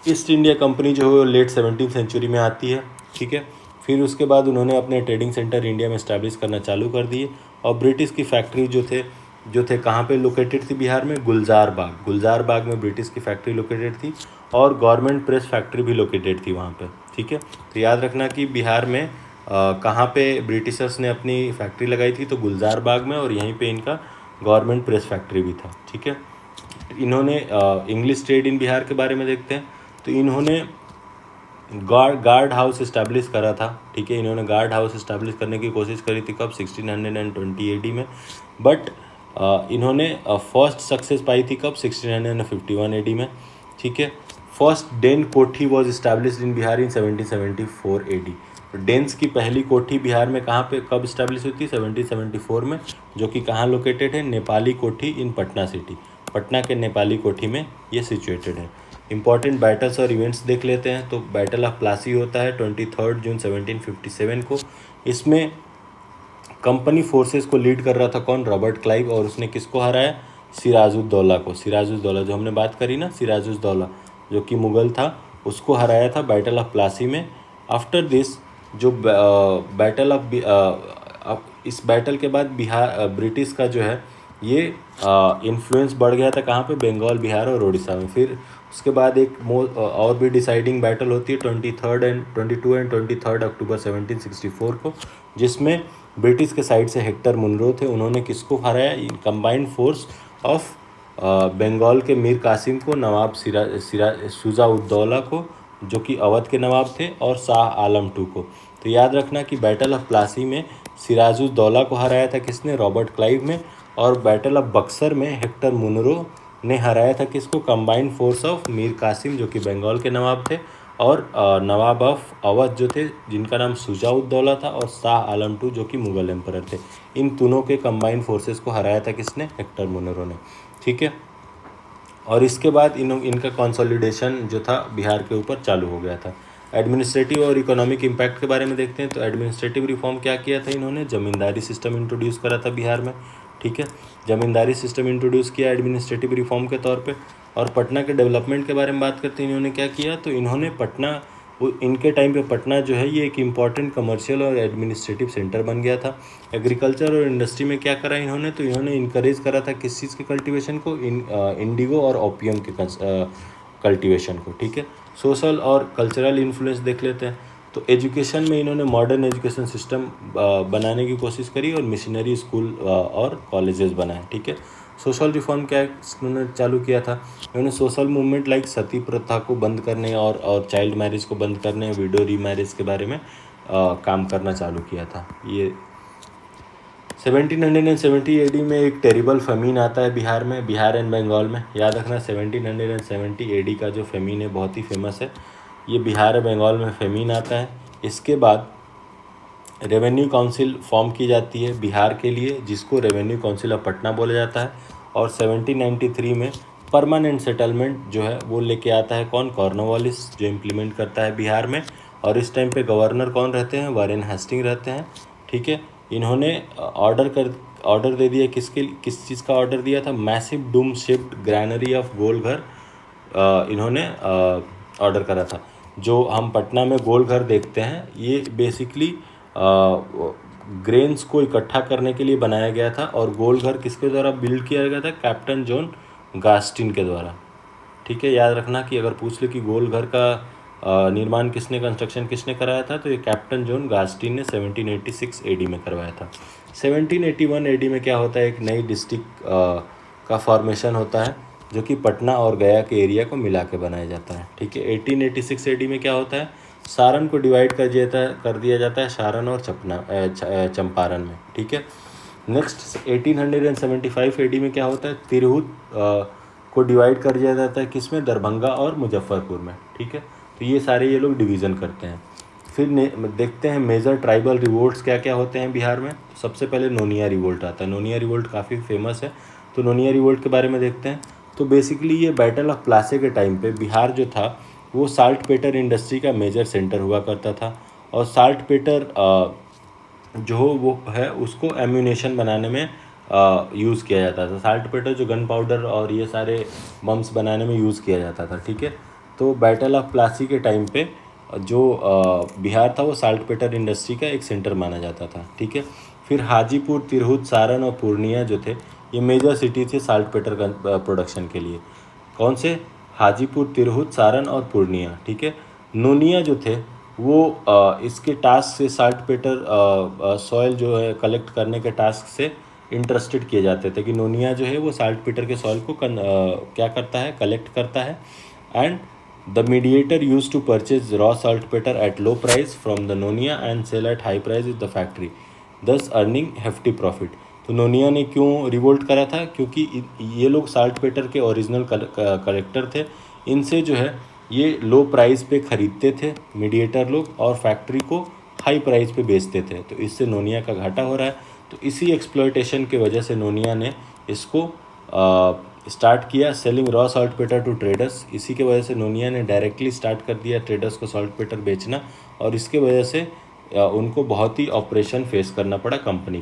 ईस्ट इंडिया कंपनी जो है वो लेट 17 सेंचुरी में आती है, ठीक है। फिर उसके बाद उन्होंने अपने ट्रेडिंग सेंटर इंडिया में इस्टेब्लिश करना चालू कर दिए। और ब्रिटिश की फैक्ट्री जो थे कहाँ पे लोकेटेड थी बिहार में? गुलजार बाग। गुलजार बाग में ब्रिटिश की फैक्ट्री लोकेटेड थी, और गवर्नमेंट प्रेस फैक्ट्री भी लोकेटेड थी वहाँ पे, ठीक है। तो याद रखना कि बिहार में कहाँ पे ब्रिटिशर्स ने अपनी फैक्ट्री लगाई थी, तो गुलजार बाग में, और यहीं पे इनका गवर्नमेंट प्रेस फैक्ट्री भी था, ठीक है। इन्होंने इंग्लिश ट्रेड इन बिहार के बारे में देखते हैं। तो इन्होंने गार्ड हाउस इस्टेब्लिश करा था, ठीक है। इन्होंने गार्ड हाउस इस्टेब्लिश करने की कोशिश करी थी कब? 1620 AD में। बट इन्होंने फर्स्ट सक्सेस पाई थी कब? 1651 AD में, ठीक है। फर्स्ट डेन कोठी was established in Bihar in 1774 AD। तो डेन्स की पहली कोठी बिहार में कहाँ पे कब इस्टेब्लिश हुई थी? 1774 में, जो कि कहाँ लोकेटेड है? नेपाली कोठी इन पटना सिटी। पटना के नेपाली कोठी में ये सिचुएटेड है। इंपॉर्टेंट बैटल्स और इवेंट्स देख लेते हैं। तो बैटल ऑफ प्लासी होता है 23 जून 1757 को। इसमें कंपनी फोर्सेस को लीड कर रहा था कौन? Robert Clive. और उसने किसको हराया? सिराजुद्दौला को। सिराजुद्दौला जो हमने बात करी ना, सिराजुद्दौला जो कि मुगल था, उसको हराया था बैटल ऑफ प्लासी में। आफ्टर दिस जो बैटल ऑफ इस बैटल के बाद बिहार ब्रिटिश का जो है ये इन्फ्लुएंस बढ़ गया था कहाँ पे? बंगाल, बिहार और उड़ीसा में। फिर उसके बाद एक और भी डिसाइडिंग बैटल होती है 22 एंड 23 अक्टूबर 1764 को, जिसमें ब्रिटिश के साइड से हेक्टर मुनरो थे। उन्होंने किसको हराया? इन कंबाइंड फोर्स ऑफ बंगाल के मीर कासिम को, नवाब शुजा-उद-दौला को जो कि अवध के नवाब थे, और शाह आलम II को। तो याद रखना कि बैटल ऑफ प्लासी में सिराजुद्दौला को हराया था किसने? रॉबर्ट क्लाइव में। और बैटल ऑफ बक्सर में हेक्टर मुनरो ने हराया था किसको? Combined force of Mir Qasim जो कि बंगाल के नवाब थे, और नवाब ऑफ अवध जो थे जिनका नाम शुजा-उद-दौला था, और शाह आलम II जो कि मुगल एम्परर थे। इन तीनों के कंबाइंड फोर्सेस को हराया था किसने? हेक्टर मुनरो ने, ठीक है। और इसके बाद इनका कंसोलिडेशन जो था बिहार के ऊपर चालू हो गया था। एडमिनिस्ट्रेटिव और इकोनॉमिक इम्पैक्ट के बारे में देखते हैं। तो एडमिनिस्ट्रेटिव रिफॉर्म क्या किया था इन्होंने, ज़मींदारी सिस्टम इंट्रोड्यूस करा था बिहार में, ठीक है। ज़मींदारी सिस्टम इंट्रोड्यूस किया एडमिनिस्ट्रेटिव रिफॉर्म के तौर पे। और पटना के डेवलपमेंट के बारे में बात करते हैं, इन्होंने क्या किया, तो इन्होंने पटना, इनके टाइम पे पटना जो है ये एक इम्पॉर्टेंट कमर्शियल और एडमिनिस्ट्रेटिव सेंटर बन गया था। एग्रीकल्चर और इंडस्ट्री में क्या करा इन्होंने, तो इन्होंने इनकरेज करा था किस चीज़ के कल्टीवेशन को, इंडिगो और ओपियम के कल्टीवेशन को, ठीक है। सोशल और कल्चरल इन्फ्लुएंस देख लेते हैं। तो एजुकेशन में इन्होंने मॉडर्न एजुकेशन सिस्टम बनाने की कोशिश करी और मिशनरी स्कूल और कॉलेजेस बनाए, ठीक है। सोशल रिफॉर्म क्या इन्होंने चालू किया था, इन्होंने सोशल मूवमेंट लाइक सती प्रथा को बंद करने और चाइल्ड मैरिज को बंद करने, विडो रीमैरिज के बारे में काम करना चालू किया था। ये 1770 AD में एक टेरिबल फेमीन आता है बिहार में, बिहार एंड बंगाल में। याद रखना 1770 AD का जो फेमीन है बहुत ही फेमस है, ये बिहार और बंगाल में फेमीन आता है। इसके बाद रेवेन्यू काउंसिल फॉर्म की जाती है बिहार के लिए, जिसको रेवेन्यू काउंसिल ऑफ पटना बोला जाता है। और 1793 में परमानेंट सेटलमेंट जो है वो लेके आता है कौन, कॉर्नवालिस, जो इम्प्लीमेंट करता है बिहार में। और इस टाइम पे गवर्नर कौन रहते हैं, वारेन हेस्टिंग रहते हैं, ठीक है। इन्होंने ऑर्डर दे दिया, किस चीज़ का ऑर्डर दिया था, massive Doom shift granary of Golghar इन्होंने ऑर्डर करा था। जो हम पटना में गोलघर देखते हैं ये बेसिकली ग्रेन्स को इकट्ठा करने के लिए बनाया गया था। और गोलघर किसके द्वारा बिल्ड किया गया था, कैप्टन जॉन गास्टिन के द्वारा, ठीक है। याद रखना कि अगर पूछ ले कि गोलघर का निर्माण कंस्ट्रक्शन किसने कराया था, तो ये कैप्टन जॉन गास्टिन ने 1786 AD में करवाया था। 1781 AD में क्या होता है, एक नई डिस्ट्रिक्ट का फॉर्मेशन होता है जो कि पटना और गया के एरिया को मिला के बनाया जाता है, ठीक है। 1886 AD में क्या होता है, सारण को डिवाइड कर दिया जाता है सारण और चंपारण में, ठीक है। नेक्स्ट 1875 AD में क्या होता है, तिरहुत को डिवाइड कर दिया जाता है किसमें, दरभंगा और मुजफ्फरपुर में, ठीक है। तो ये लोग डिवीज़न करते हैं। फिर देखते हैं मेजर ट्राइबल रिवोल्ट्स क्या क्या होते हैं बिहार में। तो सबसे पहले नोनिया रिवोल्ट आता है। नोनिया रिवोल्ट काफ़ी फेमस है, तो नोनिया रिवोल्ट के बारे में देखते हैं। तो बेसिकली ये बैटल ऑफ प्लासी के टाइम पे बिहार जो था वो साल्ट पेटर इंडस्ट्री का मेजर सेंटर हुआ करता था। और साल्ट पेटर जो वो है उसको एम्यूनेशन बनाने में यूज़ किया जाता था। साल्ट पेटर जो गन पाउडर और ये सारे बम्स बनाने में यूज़ किया जाता था, ठीक है। तो बैटल ऑफ प्लासी के टाइम पे जो बिहार था वो साल्ट पेटर इंडस्ट्री का एक सेंटर माना जाता था, ठीक है। फिर हाजीपुर, तिरहुत, सारण और पूर्णिया जो थे ये मेजर सिटी थे साल्ट पेटर प्रोडक्शन के लिए। कौन से, हाजीपुर, तिरहुत, सारण और पूर्णिया, ठीक है। नोनिया जो थे वो इसके टास्क से साल्ट पेटर सॉइल जो है कलेक्ट करने के टास्क से इंटरेस्टेड किए जाते थे कि नोनिया जो है वो साल्ट पेटर के सॉइल को क्या करता है, कलेक्ट करता है। And the mediator use to purchase raw saltpetre at low price from the Nonia and sell at high price with the factory, thus earning hefty profit. तो नोनिया ने क्यों रिवोल्ट करा था, क्योंकि ये लोग साल्ट पेटर के ओरिजिनल कलेक्टर थे। इनसे जो है ये लो प्राइस पे ख़रीदते थे मीडिएटर लोग और फैक्ट्री को हाई प्राइस पे बेचते थे, तो इससे नोनिया का घाटा हो रहा है। तो इसी एक्सप्लॉयटेशन की वजह से नोनिया ने इसको स्टार्ट किया selling raw saltpetre to traders. इसी के वजह से नोनिया ने डायरेक्टली स्टार्ट कर दिया ट्रेडर्स को सॉल्ट पेटर बेचना, और इसके वजह से उनको बहुत ही ऑपरेशन फेस करना पड़ा कंपनी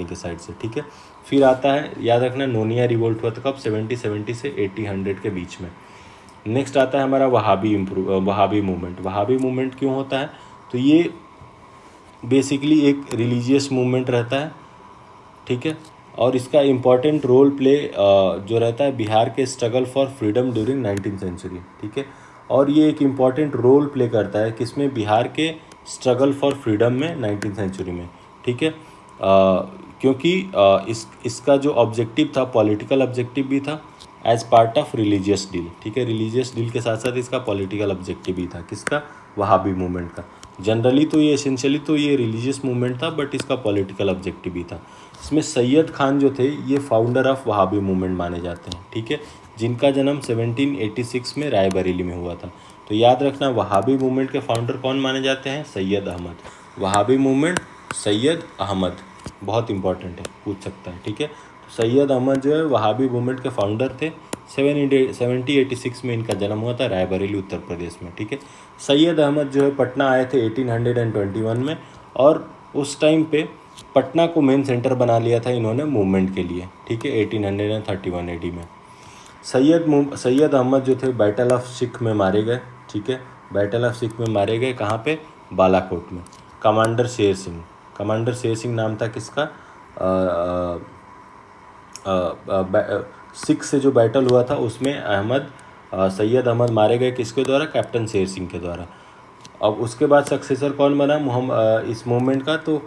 के साइड से, ठीक है। फिर आता है, याद रखना, नोनिया रिवोल्ट हुआ था कब, 1770 से 1800 के बीच में। नेक्स्ट आता है हमारा वहाबी मूवमेंट। वहाबी मूवमेंट क्यों होता है, तो ये बेसिकली एक रिलीजियस मूवमेंट रहता है, ठीक है। और इसका इम्पॉर्टेंट रोल प्ले जो रहता है बिहार के struggle for freedom during 19th century, ठीक है। और ये एक इम्पॉर्टेंट रोल प्ले करता है किसमें, बिहार के स्ट्रगल फॉर फ्रीडम में 19th सेंचुरी में, ठीक है। क्योंकि इसका जो ऑब्जेक्टिव था पॉलिटिकल ऑब्जेक्टिव भी था as part of religious deal, ठीक है। रिलीजियस डील के साथ साथ इसका पॉलिटिकल ऑब्जेक्टिव भी था, किसका, वहाबी मूवमेंट का। जनरली तो ये एसेंशियली तो ये रिलीजियस मूवमेंट था, बट इसका पॉलिटिकल ऑब्जेक्टिव भी था। इसमें सैयद खान जो थे ये फाउंडर ऑफ वहाबी मूवमेंट माने जाते हैं, ठीक है, जिनका जन्म 1786 में रायबरेली में हुआ था। तो याद रखना वहाबी मूवमेंट के फाउंडर कौन माने जाते हैं, सैयद अहमद। वहाबी मूवमेंट सैयद अहमद, बहुत इंपॉर्टेंट है, पूछ सकता है, ठीक है। तो सैयद अहमद जो है वहाबी मूवमेंट के फाउंडर थे 1786 में इनका जन्म हुआ था रायबरेली उत्तर प्रदेश में, ठीक है। सैयद अहमद जो है पटना आए थे 1821 में, और उस टाइम पे पटना को मेन सेंटर बना लिया था इन्होंने मूवमेंट के लिए, ठीक है, 1831 AD में। सैयद अहमद जो थे बैटल ऑफ सिख में मारे गए, ठीक है, बैटल ऑफ सिख में मारे गए। कहाँ पे? बालाकोट में। कमांडर शेर सिंह नाम था किसका? सिख से जो बैटल हुआ था उसमें सैयद अहमद मारे गए, किसके द्वारा? कैप्टन शेर सिंह के द्वारा। अब उसके बाद सक्सेसर कौन बना इस मूवमेंट का? तो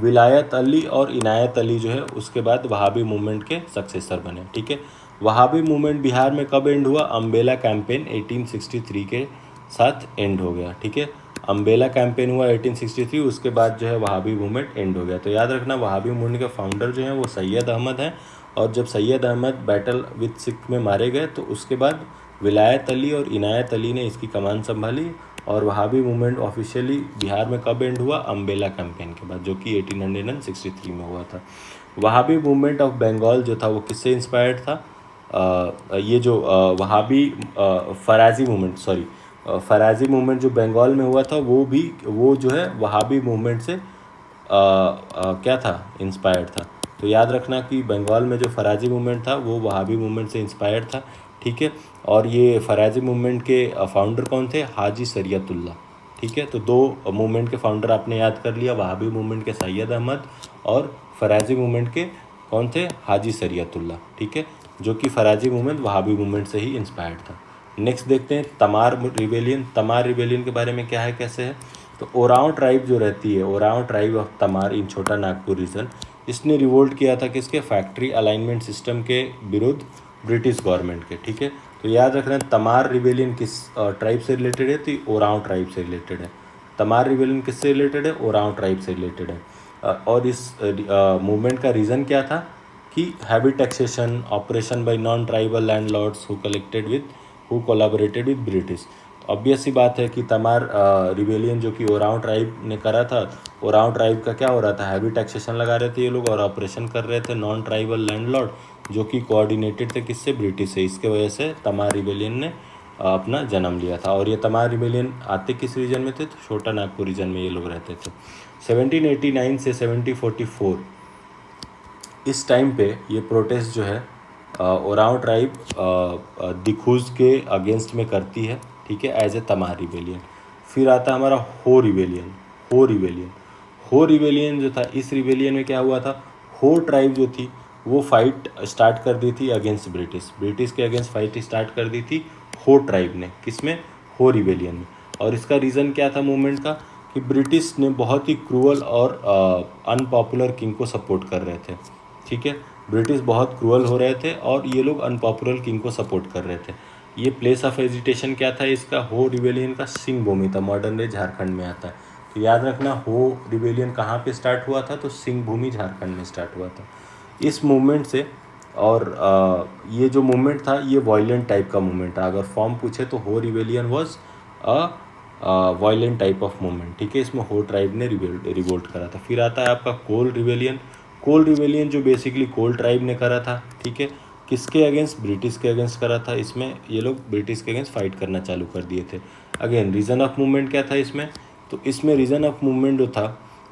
विलायत अली और इनायत अली जो है उसके बाद वहाबी मूवमेंट के सक्सेसर बने, ठीक है। वहाबी मूवमेंट बिहार में कब एंड हुआ? अम्बेला कैंपेन 1863 के साथ एंड हो गया, ठीक है। अम्बेला कैंपेन हुआ 1863, उसके बाद जो है वहाबी मूवमेंट एंड हो गया। तो याद रखना वहाबी मूवमेंट के फाउंडर जो हैं वो सैयद अहमद हैं, और जब सैयद अहमद बैटल विद सिख में मारे गए तो उसके बाद विलायत अली और इनायत अली ने इसकी कमान संभाली, और वहाबी मूवमेंट ऑफिशियली बिहार में कब एंड हुआ? अम्बेला कैंपेन के बाद, जो कि 1863 में हुआ था। वहाबी मूवमेंट ऑफ बंगाल जो था वो किससे इंस्पायर्ड था? ये जो वहाबी फराजी मूवमेंट जो बंगाल में हुआ था वो जो है वहाबी मूवमेंट से क्या था? इंस्पायर्ड था। तो याद रखना कि बंगाल में जो फराजी मूवमेंट था वो वहाबी मूवमेंट से इंस्पायर्ड था, ठीक है। और ये फराजी मूवमेंट के फाउंडर कौन थे? हाजी शरीयतुल्लाह, ठीक है। तो दो मूवमेंट के फाउंडर आपने याद कर लिया, वहाबी मूवमेंट के सैयद अहमद और फराजी मूवमेंट के कौन थे? हाजी शरीयतुल्लाह, ठीक है, जो कि फराजी मूवमेंट वहाबी मूवमेंट से ही इंस्पायर्ड था। नेक्स्ट देखते हैं तमार रिवेलियन के बारे में क्या है, कैसे है। तो ओरांव ट्राइब जो रहती है, ओरांव ट्राइब ऑफ तमार इन छोटा नागपुर रीजन, इसने रिवोल्ट किया था किसके? फैक्ट्री अलाइनमेंट सिस्टम के विरुद्ध ब्रिटिश गवर्नमेंट के, ठीक है। तो याद रखना तमार रिवेलियन किस ट्राइब से रिलेटेड है? तो ओरांव ट्राइब से रिलेटेड है। तमार रिवेलियन किससे रिलेटेड है? ओरांव ट्राइब से रिलेटेड है। और इस मूवमेंट का रीज़न क्या था? कि heavy taxation, operation by non tribal landlords who collaborated with British. Obvious सी बात है कि तमार रिवेलियन जो कि ओरांव ट्राइब ने करा था, ओरांव ट्राइब का क्या हो रहा था? हैवी टैक्सेशन लगा रहे थे ये लोग, और ऑपरेशन कर रहे थे नॉन ट्राइबल लैंडलॉर्ड जो कि कोऑर्डिनेटेड थे किससे? ब्रिटिश से। इसके वजह से तमार रिवेलियन ने अपना जन्म लिया था। और ये तमार रिवेलियन आते किस रीजन में थे? तो छोटा नागपुर रीजन में ये लोग रहते थे। 1789 से 1744 इस टाइम पे ये प्रोटेस्ट जो है ओरांव ट्राइब दिखूज के अगेंस्ट में करती है, ठीक है, एज ए तमार रिवेलियन। फिर आता है हमारा हो रिवेलियन जो था, इस रिवेलियन में क्या हुआ था? हो ट्राइब जो थी वो फाइट स्टार्ट कर दी थी अगेंस्ट ब्रिटिश के अगेंस्ट फाइट स्टार्ट कर दी थी हो ट्राइब ने। किसमें? हो रिवेलियन में। और इसका रीज़न क्या था मूवमेंट का? कि ब्रिटिश ने बहुत ही क्रूअल और अनपॉपुलर किंग को सपोर्ट कर रहे थे, ठीक है। ब्रिटिश बहुत क्रूअल हो रहे थे और ये लोग अनपॉपुलर किंग को सपोर्ट कर रहे थे। ये प्लेस ऑफ एजिटेशन क्या था इसका? हो रिवेलियन का सिंहभूमि था, मॉडर्न डे झारखंड में आता है। तो याद रखना हो रिवेलियन कहाँ पे स्टार्ट हुआ था? तो सिंहभूमि झारखंड में स्टार्ट हुआ था इस मूवमेंट से। और ये जो मूवमेंट था ये वायलेंट टाइप का मूवमेंट था। अगर फॉर्म पूछे तो हो rebellion was violent type of movement, ठीक है। इसमें हो ट्राइब ने रिवोल्ट करा था। फिर आता है आपका कोल रिवेलियन जो बेसिकली कोल ट्राइब ने करा था, ठीक है। किसके अगेंस्ट? ब्रिटिश के अगेंस्ट करा था। इसमें ये लोग ब्रिटिश के अगेंस्ट फाइट करना चालू कर दिए थे। अगेन रीज़न ऑफ मूवमेंट क्या था इसमें? तो इसमें रीज़न ऑफ मूवमेंट जो था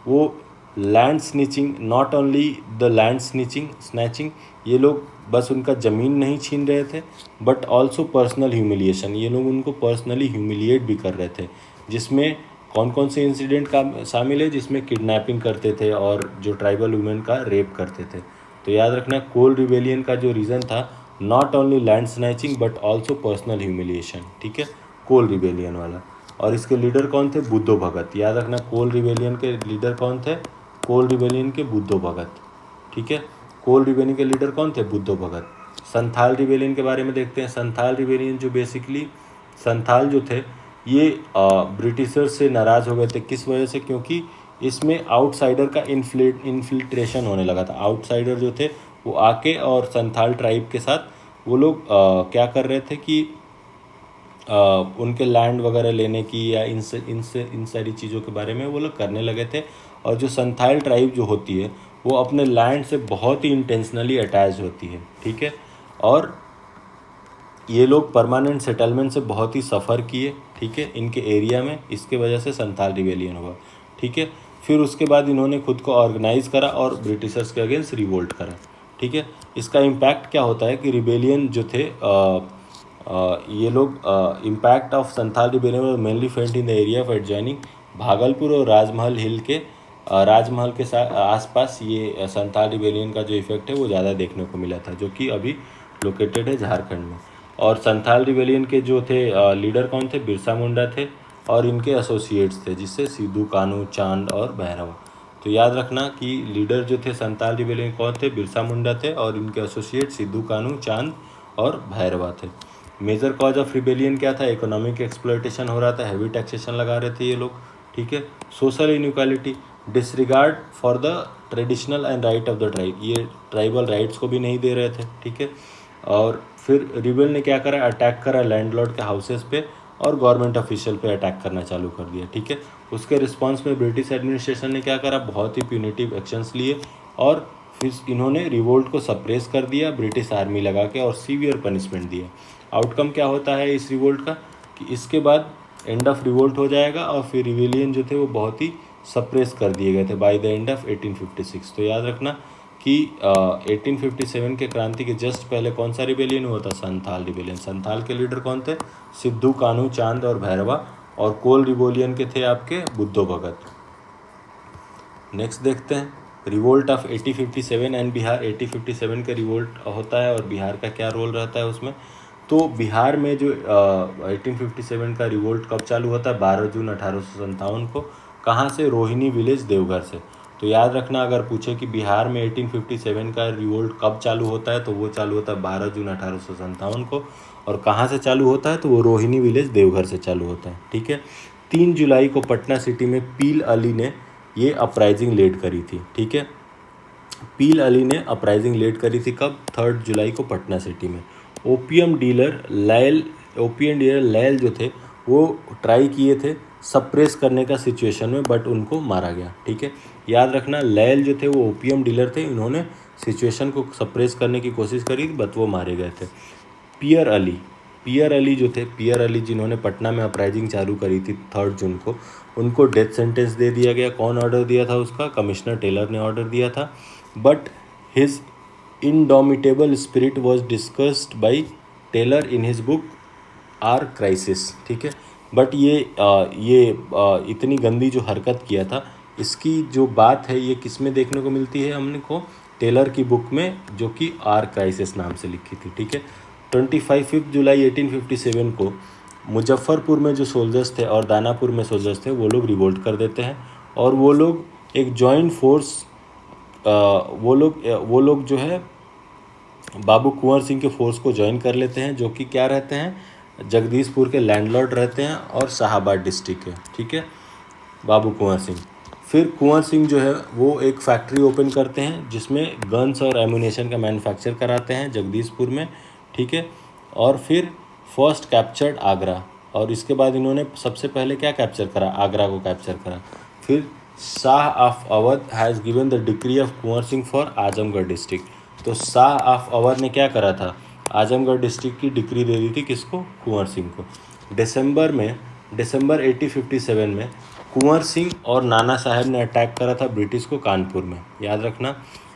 वो land snatching, not only the land snatching, ये लोग बस उनका ज़मीन नहीं छीन रहे थे बट ऑल्सो पर्सनल ह्यूमिलिएशन, ये लोग उनको पर्सनली ह्यूमिलिएट भी कर रहे थे। जिसमें कौन कौन से इंसिडेंट का शामिल है? जिसमें किडनैपिंग करते थे और जो ट्राइबल वुमेन का रेप करते थे। तो याद रखना कोल रिवेलियन का जो रीज़न था, not only land snatching but also personal humiliation, ठीक है, कोल रिवेलियन वाला। और इसके लीडर कौन थे? बुद्धो भगत। याद रखना कोल रिवेलियन के लीडर कौन थे? कोल रिवेलियन के बुद्धो भगत, ठीक है। कोल रिवेलियन के लीडर कौन थे? बुद्धो भगत। संथाल रिवेलियन के बारे में देखते हैं। संथाल रिवेलियन जो बेसिकली संथाल जो थे ये ब्रिटिशर्स से नाराज़ हो गए थे। किस वजह से? क्योंकि इसमें आउटसाइडर का इन्फिल्ट्रेशन होने लगा था। आउटसाइडर जो थे वो आके और संथाल ट्राइब के साथ वो लोग क्या कर रहे थे कि उनके लैंड वगैरह लेने की या इन सारी चीज़ों के बारे में वो लोग करने लगे थे। और जो संथाल ट्राइब जो होती है वो अपने लैंड से बहुत ही इंटेंशनली अटैच होती है, ठीक है। और ये लोग परमानेंट सेटलमेंट से बहुत ही सफ़र किए, ठीक है, इनके एरिया में, इसके वजह से संथाल रिबेलियन हुआ, ठीक है। फिर उसके बाद इन्होंने खुद को ऑर्गेनाइज करा और ब्रिटिशर्स के अगेंस्ट रिवोल्ट करा, ठीक है। इसका इम्पैक्ट क्या होता है कि रिबेलियन जो थे ये लोग impact of Santhal rebellion mainly felt in the area of adjoining Bhagalpur और राजमहल हिल के राजमहल के साथ आसपास ये संथाल रिबेलियन का जो इफेक्ट है वो ज़्यादा देखने को मिला था, जो कि अभी लोकेटेड है झारखंड में। और संथाल रिबेलियन के जो थे लीडर कौन थे, बिरसा मुंडा थे और इनके एसोसिएट्स थे, जिससे सिद्धू कानू, चांद और भैरवा। तो याद रखना कि लीडर जो थे संथाल रिबेलियन कौन थे, बिरसा मुंडा थे और इनके एसोसिएट सिद्धू कानू, चांद और भैरवा थे। मेजर कॉज ऑफ रिबेलियन क्या था, इकोनॉमिक एक्सप्लॉयटेशन हो रहा था, हैवी टैक्सेशन लगा रहे थे ये लोग, ठीक है। Social inequality, disregard for the traditional and right of the tribe, ये ट्राइबल राइट्स को भी नहीं दे रहे थे, ठीक है। और फिर रिबेल ने क्या करा, अटैक करा लैंडलॉर्ड के हाउसेस पे और गवर्नमेंट ऑफिशियल पे अटैक करना चालू कर दिया, ठीक है। उसके रिस्पांस में ब्रिटिश एडमिनिस्ट्रेशन ने क्या करा, बहुत ही प्यूनिटिव एक्शंस लिए और फिर इन्होंने रिवोल्ट को सप्रेस कर दिया ब्रिटिश आर्मी लगा के और सीवियर पनिशमेंट दिया। आउटकम क्या होता है इस रिवोल्ट का कि इसके बाद एंड ऑफ रिवोल्ट हो जाएगा और फिर रिवेलियन जो थे वो बहुत ही सप्रेस कर दिए गए थे बाय द एंड ऑफ 1856। तो याद रखना कि 1857 के क्रांति के जस्ट पहले कौन सा रिबेलियन हुआ था, संथाल रिबेलियन। संथाल के लीडर कौन थे, सिद्धू कानू, चांद और भैरवा। और कोल रिबेलियन के थे आपके बुद्धो भगत। नेक्स्ट देखते हैं रिवोल्ट ऑफ 1857 एंड बिहार। 1857 का रिवोल्ट होता है और बिहार का क्या रोल रहता है उसमें। तो बिहार में जो 1857 का रिवोल्ट कब चालू होता है, 12 जून 1857 को। कहाँ से, रोहिणी विलेज, देवघर से। तो याद रखना अगर पूछे कि बिहार में 1857 का रिवोल्ट कब चालू होता है तो वो चालू होता है 12 जून 1857 को। और कहाँ से चालू होता है तो वो रोहिणी विलेज, देवघर से चालू होता है, ठीक है। 3 जुलाई को पटना सिटी में पील अली ने ये अपराइजिंग लीड करी थी, ठीक है। पील अली ने अपराइजिंग लीड करी थी कब, 3 जुलाई को पटना सिटी में। ओपीएम डीलर लैल जो थे वो ट्राई किए थे सप्रेस करने का सिचुएशन में, बट उनको मारा गया, ठीक है। याद रखना लैल जो थे वो ओपीएम डीलर थे, इन्होंने सिचुएशन को सप्रेस करने की कोशिश करी बट वो मारे गए थे। पियर अली जो थे, पियर अली जिन्होंने पटना में अपराइजिंग चालू करी थी 3 जून को, उनको डेथ सेंटेंस दे दिया गया। कौन ऑर्डर दिया था उसका, कमिश्नर टेलर ने ऑर्डर दिया था। But his indomitable spirit was discussed by Taylor in his book our crisis, ठीक है। बट ये इतनी गंदी जो हरकत किया था, इसकी जो बात है ये किस में देखने को मिलती है हमने को, टेलर की बुक में, जो कि आर क्राइसिस नाम से लिखी थी, ठीक है। 25 जुलाई 1857 को मुजफ्फरपुर में जो सोल्जर्स थे और दानापुर में सोल्जर्स थे वो लोग रिवोल्ट कर देते हैं और वो लोग एक जॉइंट फोर्स वो लोग जो है बाबू कुंवर सिंह के फोर्स को ज्वाइन कर लेते हैं, जो कि क्या रहते हैं, जगदीशपुर के लैंडलॉर्ड रहते हैं और शाहाबाद डिस्ट्रिक्ट के, ठीक है, बाबू कुंवर सिंह। फिर कुंवर सिंह जो है वो एक फैक्ट्री ओपन करते हैं जिसमें गन्स और एमुनेशन का मैन्युफैक्चर कराते हैं जगदीशपुर में, ठीक है। और फिर फर्स्ट कैप्चर्ड आगरा, और इसके बाद इन्होंने सबसे पहले क्या कैप्चर करा, आगरा को कैप्चर करा। फिर Shah of Awadh has given the decree of Kunwar Singh for Azamgarh district. तो शाह ऑफ अवध ने क्या करा था, आजमगढ़ डिस्ट्रिक्ट की डिक्री दे दी थी किसको, कुंवर सिंह को। दिसंबर 1857 में कुंवर सिंह और नाना साहब ने अटैक करा था ब्रिटिश को कानपुर में। याद रखना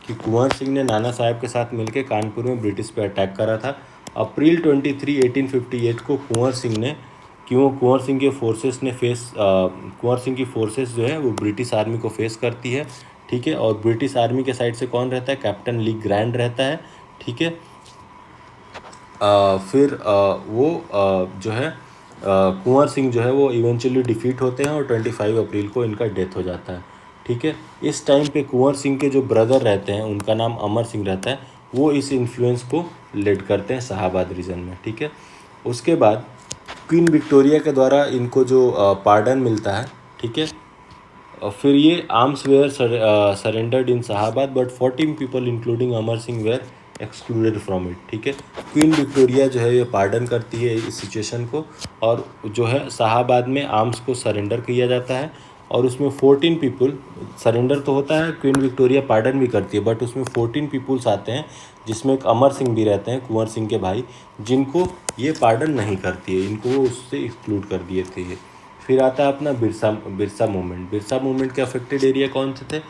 कि कुंवर सिंह ने नाना साहब के साथ मिलकर कानपुर में ब्रिटिश पे अटैक करा था। अप्रैल 23, 1858 को कुंवर सिंह की फोर्सेस जो है वो ब्रिटिश आर्मी को फेस करती है, ठीक है। और ब्रिटिश आर्मी के साइड से कौन रहता है, कैप्टन ली ग्रैंड रहता है, ठीक है। फिर जो है कुंवर सिंह जो है वो इवेंचुअली डिफीट होते हैं और 25 अप्रैल को इनका डेथ हो जाता है, ठीक है। इस टाइम पे कुंवर सिंह के जो ब्रदर रहते हैं उनका नाम अमर सिंह रहता है, वो इस इन्फ्लुएंस को लीड करते हैं शाहाबाद रीजन में, ठीक है। उसके बाद क्वीन विक्टोरिया के द्वारा इनको जो पार्डन मिलता है, ठीक है। फिर ये arms were surrendered in Shahabad but 14 people including Amar Singh were excluded from it, ठीक है। क्वीन विक्टोरिया जो है ये पार्डन करती है इस सिचुएशन को और जो है शाहाबाद में आर्म्स को सरेंडर किया जाता है और उसमें 14 पीपल सरेंडर तो होता है, क्वीन विक्टोरिया पार्डन भी करती है, बट उसमें 14 पीपल्स आते हैं जिसमें एक अमर सिंह भी रहते हैं, कुंवर सिंह के भाई, जिनको ये पार्डन नहीं करती है, इनको वो उससे एक्सक्लूड कर दिए थे ये। फिर आता है अपना बिरसा मूवमेंट। बिरसा मूवमेंट के अफेक्टेड एरिया कौन से थे?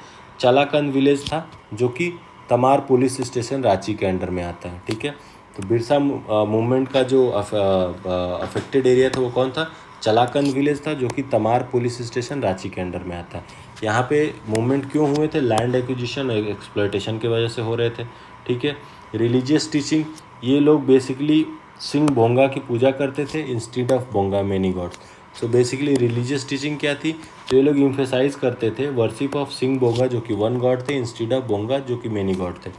चालाकंद विलेज था जो कि तमार पुलिस स्टेशन रांची के अंडर में आता है, ठीक है। तो बिरसा मूवमेंट का जो अफेक्टेड एरिया था वो कौन था? चालाकंद विलेज था जो कि तमार पुलिस स्टेशन रांची के अंडर में आता है। यहाँ पे मूवमेंट क्यों हुए थे? लैंड एक्विजिशन और एक्सप्लॉयटेशन की वजह से हो रहे थे, ठीक है। रिलीजियस टीचिंग, ये लोग बेसिकली सिंह बोंगा की पूजा करते थे instead of Bonga many gods. So basically religious teaching क्या थी? तो ये लोग इम्फेसाइज करते थे वर्शिप ऑफ सिंह बोंगा जो कि वन गॉड थे, इंस्टीड ऑफ बोंगा जो कि मेनी गॉड थे।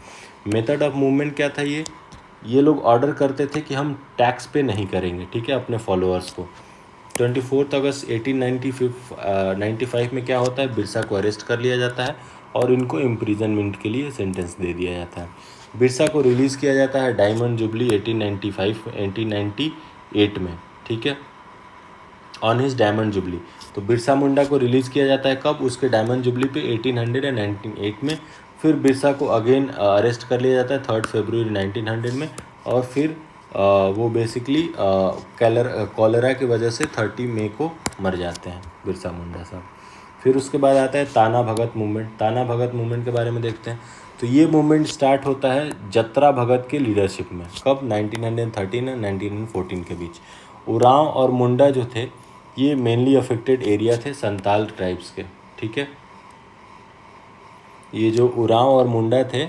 मेथड ऑफ मूवमेंट क्या था? ये लोग ऑर्डर करते थे कि हम टैक्स पे नहीं करेंगे, ठीक है, अपने फॉलोअर्स को। 24 अगस्त 1895 में क्या होता है? बिरसा को अरेस्ट कर लिया जाता है और इनको इम्प्रिजनमेंट के लिए सेंटेंस दे दिया जाता है। बिरसा को रिलीज़ किया जाता है डायमंड जुबली 1898 में, ठीक है, ऑन हिज डायमंड जुबली। तो बिरसा मुंडा को रिलीज़ किया जाता है कब? उसके डायमंड जुबली पे 1898 में। फिर बिरसा को अगेन अरेस्ट कर लिया जाता है 3 फरवरी 1900 में, और फिर वो बेसिकली कॉलेरा की वजह से 30 मई को मर जाते हैं बिरसा मुंडा साहब। फिर उसके बाद आता है ताना भगत मूवमेंट। ताना भगत मूवमेंट के बारे में देखते हैं। तो ये मूवमेंट स्टार्ट होता है जत्रा भगत के लीडरशिप में। कब? 1913 और 1914 के बीच। उरांव और मुंडा जो थे ये मेनली अफेक्टेड एरिया थे संताल ट्राइब्स के, ठीक है। ये जो उरांव और मुंडा थे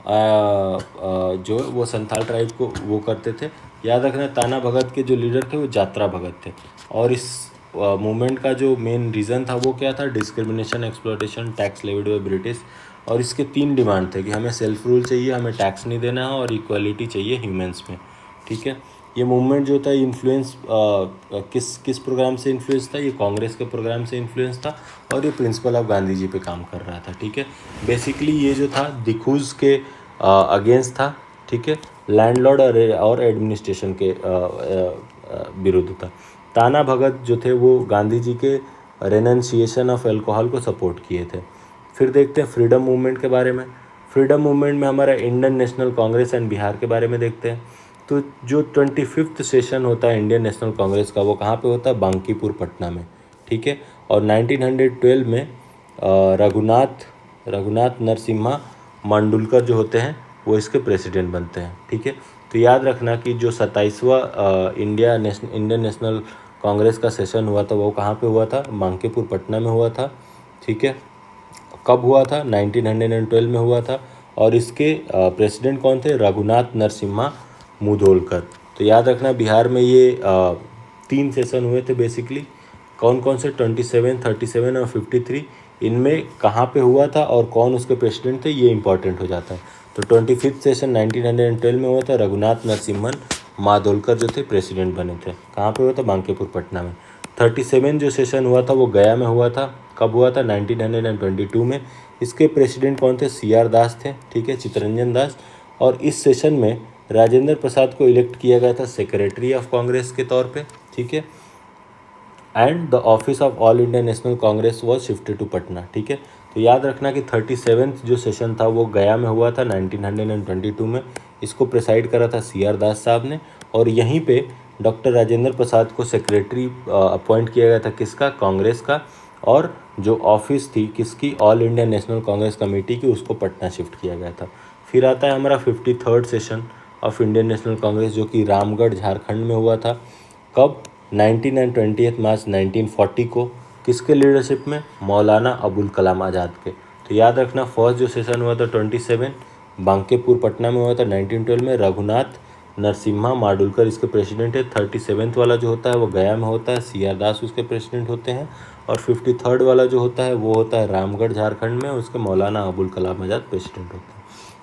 जो वो संथाल ट्राइब को वो करते थे। याद रखना ताना भगत के जो लीडर थे वो जात्रा भगत थे। और इस मूवमेंट का जो मेन रीज़न था वो क्या था? Discrimination, exploitation, tax levied by British. और इसके 3 डिमांड थे कि हमें सेल्फ रूल चाहिए, हमें टैक्स नहीं देना है, और इक्वालिटी चाहिए ह्यूमंस में, ठीक है। ये मूवमेंट जो था इन्फ्लुएंस किस प्रोग्राम से इन्फ्लुएंस था? ये कांग्रेस के प्रोग्राम से इन्फ्लुएंस था, और ये प्रिंसिपल ऑफ गांधी जी पे काम कर रहा था, ठीक है। बेसिकली ये जो था दिखूज के अगेंस्ट था, ठीक है, लैंडलॉर्ड और एडमिनिस्ट्रेशन के विरुद्ध था। ताना भगत जो थे वो गांधी जी के रेनन्सिएशन ऑफ अल्कोहल को सपोर्ट किए थे। फिर देखते हैं फ्रीडम मूवमेंट के बारे में। फ्रीडम मूवमेंट में हमारा Indian national Congress and Bihar के बारे में देखते हैं। तो जो 25th सेशन होता है इंडियन नेशनल कांग्रेस का वो कहाँ पे होता है? बांकीपुर पटना में, ठीक है। और 1912 में रघुनाथ नरसिम्हा मांडुलकर जो होते हैं वो इसके प्रेसिडेंट बनते हैं, ठीक है। तो याद रखना कि जो 27वां इंडियन नेशनल कांग्रेस का सेशन हुआ था वो कहाँ पे हुआ था? बांकीपुर पटना में हुआ था, ठीक है। कब हुआ था? 1912 में हुआ था। और इसके प्रेसिडेंट कौन थे? रघुनाथ नरसिम्हा मुधोलकर। तो याद रखना बिहार में ये 3 सेशन हुए थे बेसिकली। कौन कौन से? 27, 37 और 53। इनमें कहाँ पे हुआ था और कौन उसके प्रेसिडेंट थे ये इंपॉर्टेंट हो जाता है। तो 25th सेशन 1912 में हुआ था। रघुनाथ नरसिम्हन माधोलकर जो थे प्रेसिडेंट बने थे। कहाँ पे हुआ था? बांकीपुर पटना में। 37 जो सेशन हुआ था वो गया में हुआ था। कब हुआ था? 1922 में। इसके प्रेसिडेंट कौन थे? CR दास थे, ठीक है, चित्तरंजन दास। और इस सेशन में राजेंद्र प्रसाद को इलेक्ट किया गया था सेक्रेटरी ऑफ कांग्रेस के तौर पे, ठीक है। And the office of all India National Congress was shifted to Patna, ठीक है। तो याद रखना कि 37th जो सेशन था वो गया में हुआ था 1922 में। इसको प्रिसाइड करा था CR दास साहब ने। और यहीं पे डॉक्टर राजेंद्र प्रसाद को सेक्रेटरी अपॉइंट किया गया था, किसका? कांग्रेस का। और जो ऑफिस थी किसकी? All India National Congress committee की, उसको पटना शिफ्ट किया गया था। फिर आता है हमारा 53rd session of Indian national Congress जो कि रामगढ़ झारखंड में हुआ था। कब? 19 और 20 मार्च 1940 को। किसके लीडरशिप में? मौलाना अबुल कलाम आज़ाद के। तो याद रखना फर्स्ट जो सेशन हुआ था 27 बांकीपुर पटना में हुआ था 1912 में। रघुनाथ नरसिम्हा माडुलकर इसके प्रेसिडेंट है। 37th वाला जो होता है वो गया में होता है, CR दास उसके प्रेसिडेंट होते हैं। और 53rd वाला जो होता है वो होता है रामगढ़ झारखंड में, उसके मौलाना अबुल कलाम आज़ाद प्रेसिडेंट होते हैं।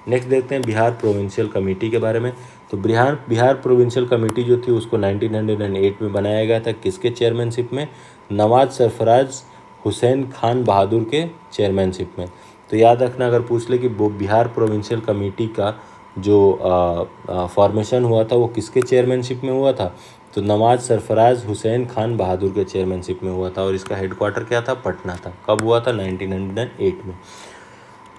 नेक्स्ट देखते हैं बिहार प्रोविंशियल कमेटी के बारे में। तो बिहार प्रोविंशियल कमेटी जो थी उसको 1908 में बनाया गया था। किसके चेयरमैनशिप में? नवाज सरफराज हुसैन खान बहादुर के चेयरमैनशिप में। तो याद रखना अगर पूछ ले कि बिहार प्रोविंशियल कमेटी का जो फॉर्मेशन हुआ था वो किसके चेयरमैनशिप में हुआ था? तो नवाज सरफराज हुसैन खान बहादुर के चेयरमैनशिप में हुआ था और इसका हेडक्वार्टर क्या था, पटना था। कब हुआ था, 1908 में।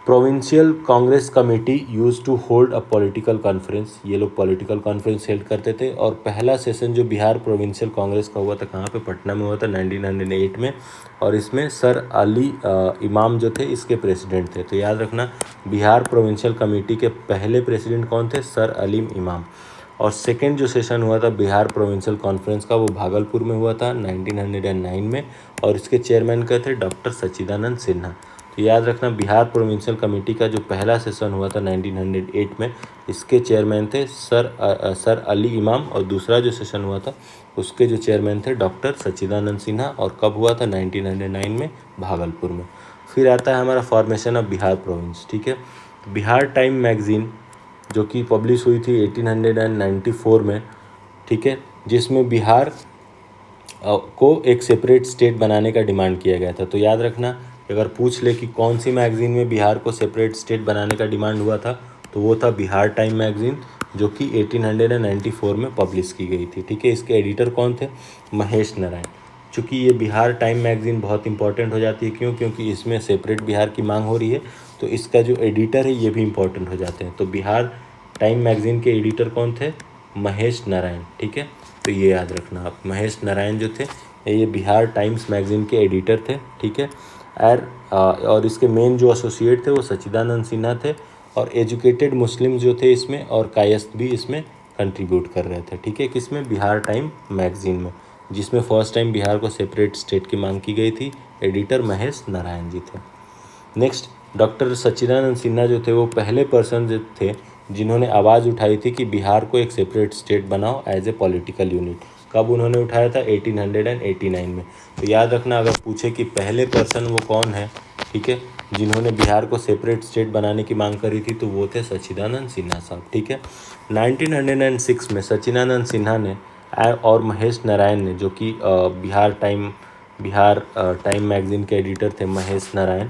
Provincial Congress committee use to hold a political conference, ये लोग पॉलिटिकल कॉन्फ्रेंस हेल्ड करते थे। और पहला सेशन जो बिहार प्रोविंशियल कांग्रेस का हुआ था कहाँ पे, पटना में हुआ था 1908 में। और इसमें सर अली इमाम जो थे इसके प्रेसिडेंट थे। तो याद रखना बिहार प्रोविंशियल कमेटी के पहले प्रेसिडेंट कौन थे, सर अली इमाम। और सेकेंड जो सेशन हुआ था बिहार प्रोविंशियल कॉन्फ्रेंस का, वो भागलपुर में हुआ था 1909 में। और इसके चेयरमैन क्या थे, डॉक्टर सच्चिदानंद सिन्हा। तो याद रखना बिहार प्रोविंशियल कमेटी का जो पहला सेशन हुआ था 1908 में, इसके चेयरमैन थे सर अली इमाम। और दूसरा जो सेशन हुआ था उसके जो चेयरमैन थे डॉक्टर सच्चिदानंद सिन्हा। और कब हुआ था, 1909 में, भागलपुर में। फिर आता है हमारा फॉर्मेशन ऑफ बिहार प्रोविंस। ठीक है, बिहार टाइम मैगजीन जो कि पब्लिश हुई थी 1894 में, ठीक है, जिसमें बिहार को एक सेपरेट स्टेट बनाने का डिमांड किया गया था। तो याद रखना अगर पूछ ले कि कौन सी मैगज़ीन में बिहार को सेपरेट स्टेट बनाने का डिमांड हुआ था, तो वो था बिहार टाइम मैगज़ीन, जो कि 1894 में पब्लिश की गई थी। ठीक है, इसके एडिटर कौन थे, महेश नारायण। चूँकि ये बिहार टाइम मैगज़ीन बहुत इंपॉर्टेंट हो जाती है, क्यों, क्योंकि इसमें सेपरेट बिहार की मांग हो रही है, तो इसका जो एडिटर है ये भी इंपॉर्टेंट हो जाते हैं। तो बिहार टाइम मैगज़ीन के एडिटर कौन थे, महेश नारायण। ठीक है, तो ये याद रखना आप, महेश नारायण जो थे ये बिहार टाइम्स मैगज़ीन के एडिटर थे। ठीक है, और इसके मेन जो एसोसिएट थे वो सच्चिदानंद सिन्हा थे। और एजुकेटेड मुस्लिम जो थे इसमें और कायस्थ भी इसमें कंट्रीब्यूट कर रहे थे। ठीक है, किसमें, बिहार टाइम मैगज़ीन में, जिसमें फर्स्ट टाइम बिहार को सेपरेट स्टेट की मांग की गई थी। एडिटर महेश नारायण जी थे। नेक्स्ट, डॉक्टर सच्चिदानंद सिन्हा जो थे वो पहले पर्सन जो थे जिन्होंने आवाज़ उठाई थी कि बिहार को एक सेपरेट स्टेट बनाओ एज ए पॉलिटिकल यूनिट। कब उन्होंने उठाया था, 1889 में। तो याद रखना अगर पूछे कि पहले पर्सन वो कौन है, ठीक है, जिन्होंने बिहार को सेपरेट स्टेट बनाने की मांग करी थी, तो वो थे सच्चिदानंद सिन्हा साहब। ठीक है, 1906 में सच्चिदानंद सिन्हा ने और महेश नारायण ने, जो कि बिहार टाइम मैगज़ीन के एडिटर थे महेश नारायण,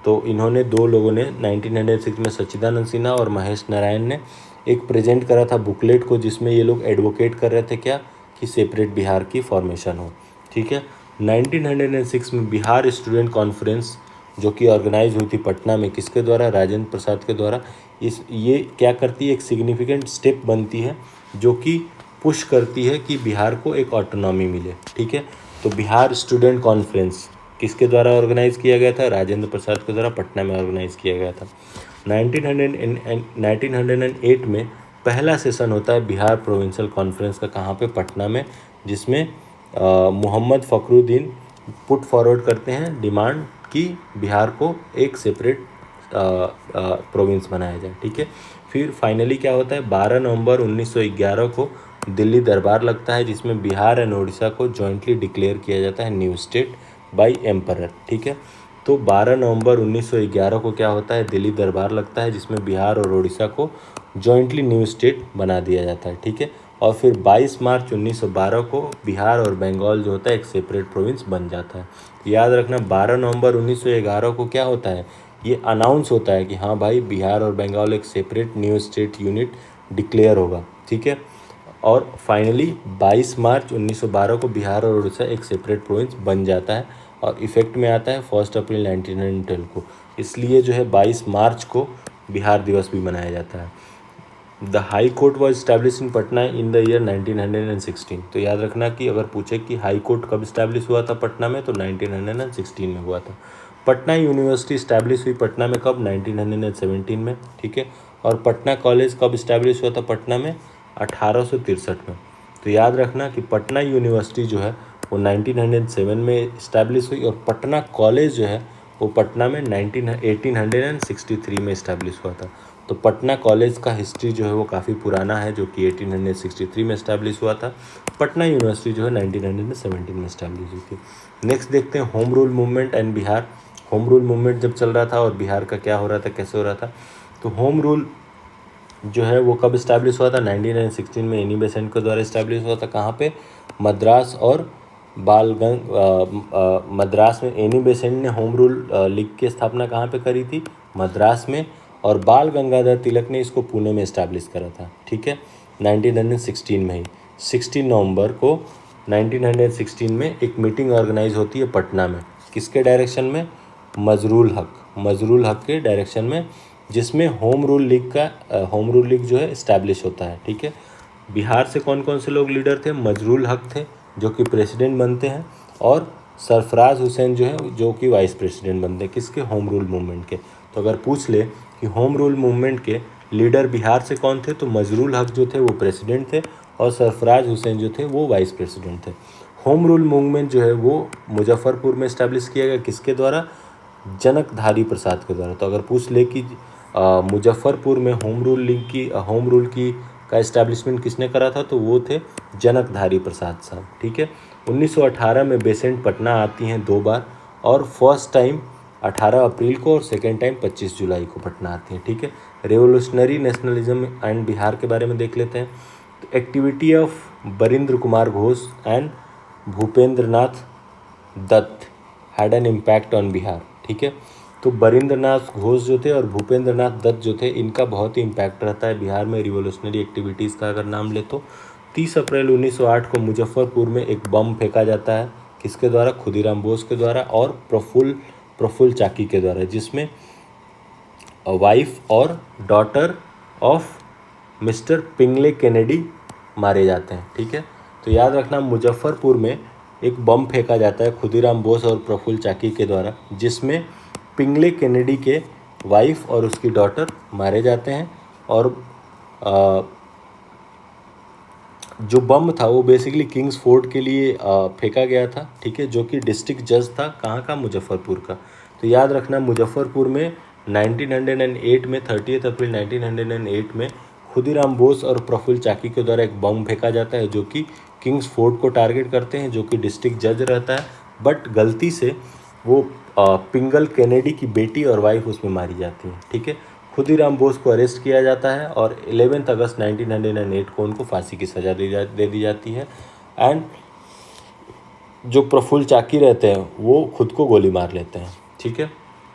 तो इन्होंने दो लोगों ने 1906 में सच्चिदानंद सिन्हा और महेश नारायण ने एक प्रेजेंट करा था बुकलेट को, जिसमें ये लोग एडवोकेट कर रहे थे क्या, कि सेपरेट बिहार की फॉर्मेशन हो। ठीक है, 1906 में बिहार स्टूडेंट कॉन्फ्रेंस जो कि ऑर्गेनाइज हुई थी पटना में, किसके द्वारा, राजेंद्र प्रसाद के द्वारा। ये क्या करती है, एक सिग्निफिकेंट स्टेप बनती है जो कि पुश करती है कि बिहार को एक ऑटोनॉमी मिले। ठीक है, तो बिहार स्टूडेंट कॉन्फ्रेंस किसके द्वारा ऑर्गेनाइज किया गया था, राजेंद्र प्रसाद के द्वारा पटना में ऑर्गेनाइज किया गया था। 1908 में पहला सेशन होता है बिहार प्रोविंशियल कॉन्फ्रेंस का, कहाँ पे, पटना में, जिसमें मोहम्मद फ़खरुद्दीन पुट फॉरवर्ड करते हैं डिमांड कि बिहार को एक सेपरेट प्रोविंस बनाया जाए। ठीक है, फिर फाइनली क्या होता है, 12 नवंबर 1911 को दिल्ली दरबार लगता है, जिसमें बिहार एंड उड़ीसा को जॉइंटली डिक्लेयर किया जाता है न्यू स्टेट बाय एम्परर। ठीक है, तो 12 नवंबर 1911 को क्या होता है, दिल्ली दरबार लगता है, जिसमें बिहार और उड़ीसा को जॉइंटली न्यू स्टेट बना दिया जाता है। ठीक है, और फिर 22 मार्च 1912 को बिहार और बंगाल जो होता है एक सेपरेट प्रोविंस बन जाता है। याद रखना 12 नवंबर 1911 को क्या होता है, ये अनाउंस होता है कि हाँ भाई बिहार और बंगाल एक separate new state unit declare होगा। ठीक है, और फाइनली 22 मार्च 1912 को बिहार और उड़ीसा एक सेपरेट प्रोविंस बन जाता है और इफेक्ट में आता है 1 अप्रैल 1912 को। इसलिए जो है 22 मार्च को बिहार दिवस भी मनाया जाता है। The high court was establish in Patna in the year 1916। तो याद रखना कि अगर पूछे कि हाई कोर्ट कब स्टैब्लिश हुआ था पटना में, तो 1916 में हुआ था। पटना यूनिवर्सिटी स्टैब्लिश हुई पटना में कब, 1917 में। ठीक है, और पटना कॉलेज कब स्टैब्लिश हुआ था पटना में, 1863 में। तो याद रखना कि पटना यूनिवर्सिटी जो है वो 1907 में इस्टेब्लिश हुई और पटना कॉलेज जो है वो पटना में 1863 में इस्टेब्लिश हुआ था। तो पटना कॉलेज का हिस्ट्री जो है वो काफ़ी पुराना है, जो कि 1863 में इस्टेब्लिश हुआ था। पटना यूनिवर्सिटी जो है 1917 में इस्टेब्लिश हुई थी। नेक्स्ट देखते हैं home rule movement and Bihar. Home rule movement जब चल रहा था और बिहार का क्या हो रहा था, कैसे हो रहा था, तो होम रूल जो है वो कब इस्टेब्लिश हुआ था, 1916 में एनी बेसेंट के द्वारा इस्टेब्लिश हुआ था। कहाँ पे, मद्रास और मद्रास में एनी बेसेंट ने होम रूल लीग की स्थापना कहाँ पे करी थी, मद्रास में, और बाल गंगाधर तिलक ने इसको पुणे में इस्टेब्लिश करा था। ठीक है, 1916 में ही। 16 नवंबर को 1916 में एक मीटिंग ऑर्गेनाइज होती है पटना में। किसके डायरेक्शन में? मजरूल हक के डायरेक्शन में, जिसमें होम रूल लीग जो है इस्टेब्लिश होता है। ठीक है, बिहार से कौन कौन से लोग लीडर थे? मजरूल हक थे जो कि प्रेसिडेंट बनते हैं, और सरफराज हुसैन जो है जो कि वाइस प्रेसिडेंट बनते हैं। किसके? होम रूल मूवमेंट के। तो अगर पूछ ले कि होम रूल मूवमेंट के लीडर बिहार से कौन थे, तो मजरूल हक जो थे वो प्रेसिडेंट थे और सरफराज हुसैन जो थे वो वाइस प्रेसिडेंट थे। होम रूल मूवमेंट जो है वो मुजफ्फरपुर में इस्टेब्लिश किया गया। किसके द्वारा? जनकधारी प्रसाद के द्वारा। तो अगर पूछ ले कि मुजफ्फरपुर में होम रूल की का इस्टेब्लिशमेंट किसने करा था, तो वो थे जनकधारी प्रसाद साहब। ठीक है, 1918 में बेसेंट पटना आती हैं 2 बार, और फर्स्ट टाइम 18 अप्रैल को और सेकेंड टाइम 25 जुलाई को पटना आती हैं। ठीक है, रेवोल्यूशनरी नेशनलिज्म एंड बिहार के बारे में देख लेते हैं। तो activity of Barindra Kumar Ghosh and Bhupendra Nath Datta had an impact on Bihar. ठीक है, तो बरिंद्र नाथ घोष जो थे और भूपेंद्र नाथ दत्त जो थे, इनका बहुत ही इम्पैक्ट रहता है बिहार में रिवोल्यूशनरी एक्टिविटीज़ का। अगर नाम ले तो 30 अप्रैल 1908 को मुजफ्फरपुर में एक बम फेंका जाता है। किसके द्वारा? खुदीराम बोस के द्वारा और प्रफुल्ल चाकी के द्वारा, जिसमें वाइफ और daughter of mister Pringle Kennedy मारे जाते हैं। ठीक है, तो याद रखना मुजफ्फरपुर में एक बम फेंका जाता है खुदीराम बोस और प्रफुल्ल चाकी के द्वारा, जिसमें पिंगले केनेडी के वाइफ और उसकी डॉटर मारे जाते हैं। और जो बम था वो बेसिकली किंग्स फोर्ट के लिए फेंका गया था। ठीक है, जो कि डिस्ट्रिक्ट जज था कहाँ का? मुजफ्फरपुर का। तो याद रखना मुजफ्फरपुर में 1908 में 30 अप्रैल 1908 में खुदीराम बोस और प्रफुल्ल चाकी के द्वारा एक बम फेंका जाता है, जो कि किंग्स फोर्ट को टारगेट करते हैं, जो कि डिस्ट्रिक्ट जज रहता है। बट गलती से वो पिंगल केनेडी की बेटी और वाइफ उसमें मारी जाती है। ठीक है, खुदीराम बोस को अरेस्ट किया जाता है और 11 अगस्त 1908 को उनको फांसी की सज़ा दे दी जाती है। एंड जो प्रफुल्ल चाकी रहते हैं वो खुद को गोली मार लेते हैं। ठीक है,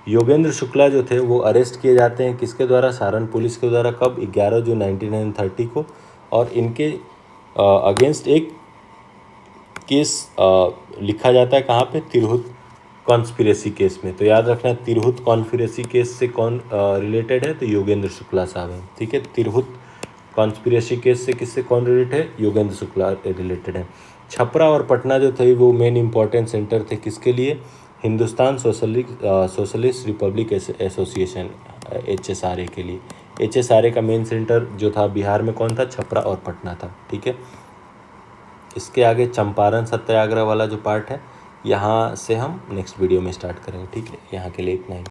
योगेंद्र शुक्ला जो थे वो अरेस्ट किए जाते हैं। किसके द्वारा? सारण पुलिस के द्वारा। कब? 11 जून 1930 को। और इनके अगेंस्ट एक केस लिखा जाता है कहाँ पे? तिरहुत कॉन्स्पिरेसी केस में। तो याद रखना तिरहुत कॉन्स्पिरेसी केस से कौन रिलेटेड है? तो योगेंद्र शुक्ला साहब हैं। ठीक है, तिरहुत कॉन्स्पिरेसी केस से किससे कौन रिलेटेड है? योगेंद्र शुक्ला रिलेटेड है। छपरा और पटना जो थे वो मेन इंपॉर्टेंट सेंटर थे किसके लिए? Hindustan socialist Republic association HSRA के लिए। HSRA का मेन सेंटर जो था बिहार में कौन था? छपरा और पटना था। ठीक है, इसके आगे चंपारण सत्याग्रह वाला जो पार्ट है यहाँ से हम नेक्स्ट वीडियो में स्टार्ट करेंगे। ठीक है, यहाँ के लिए इतना ही।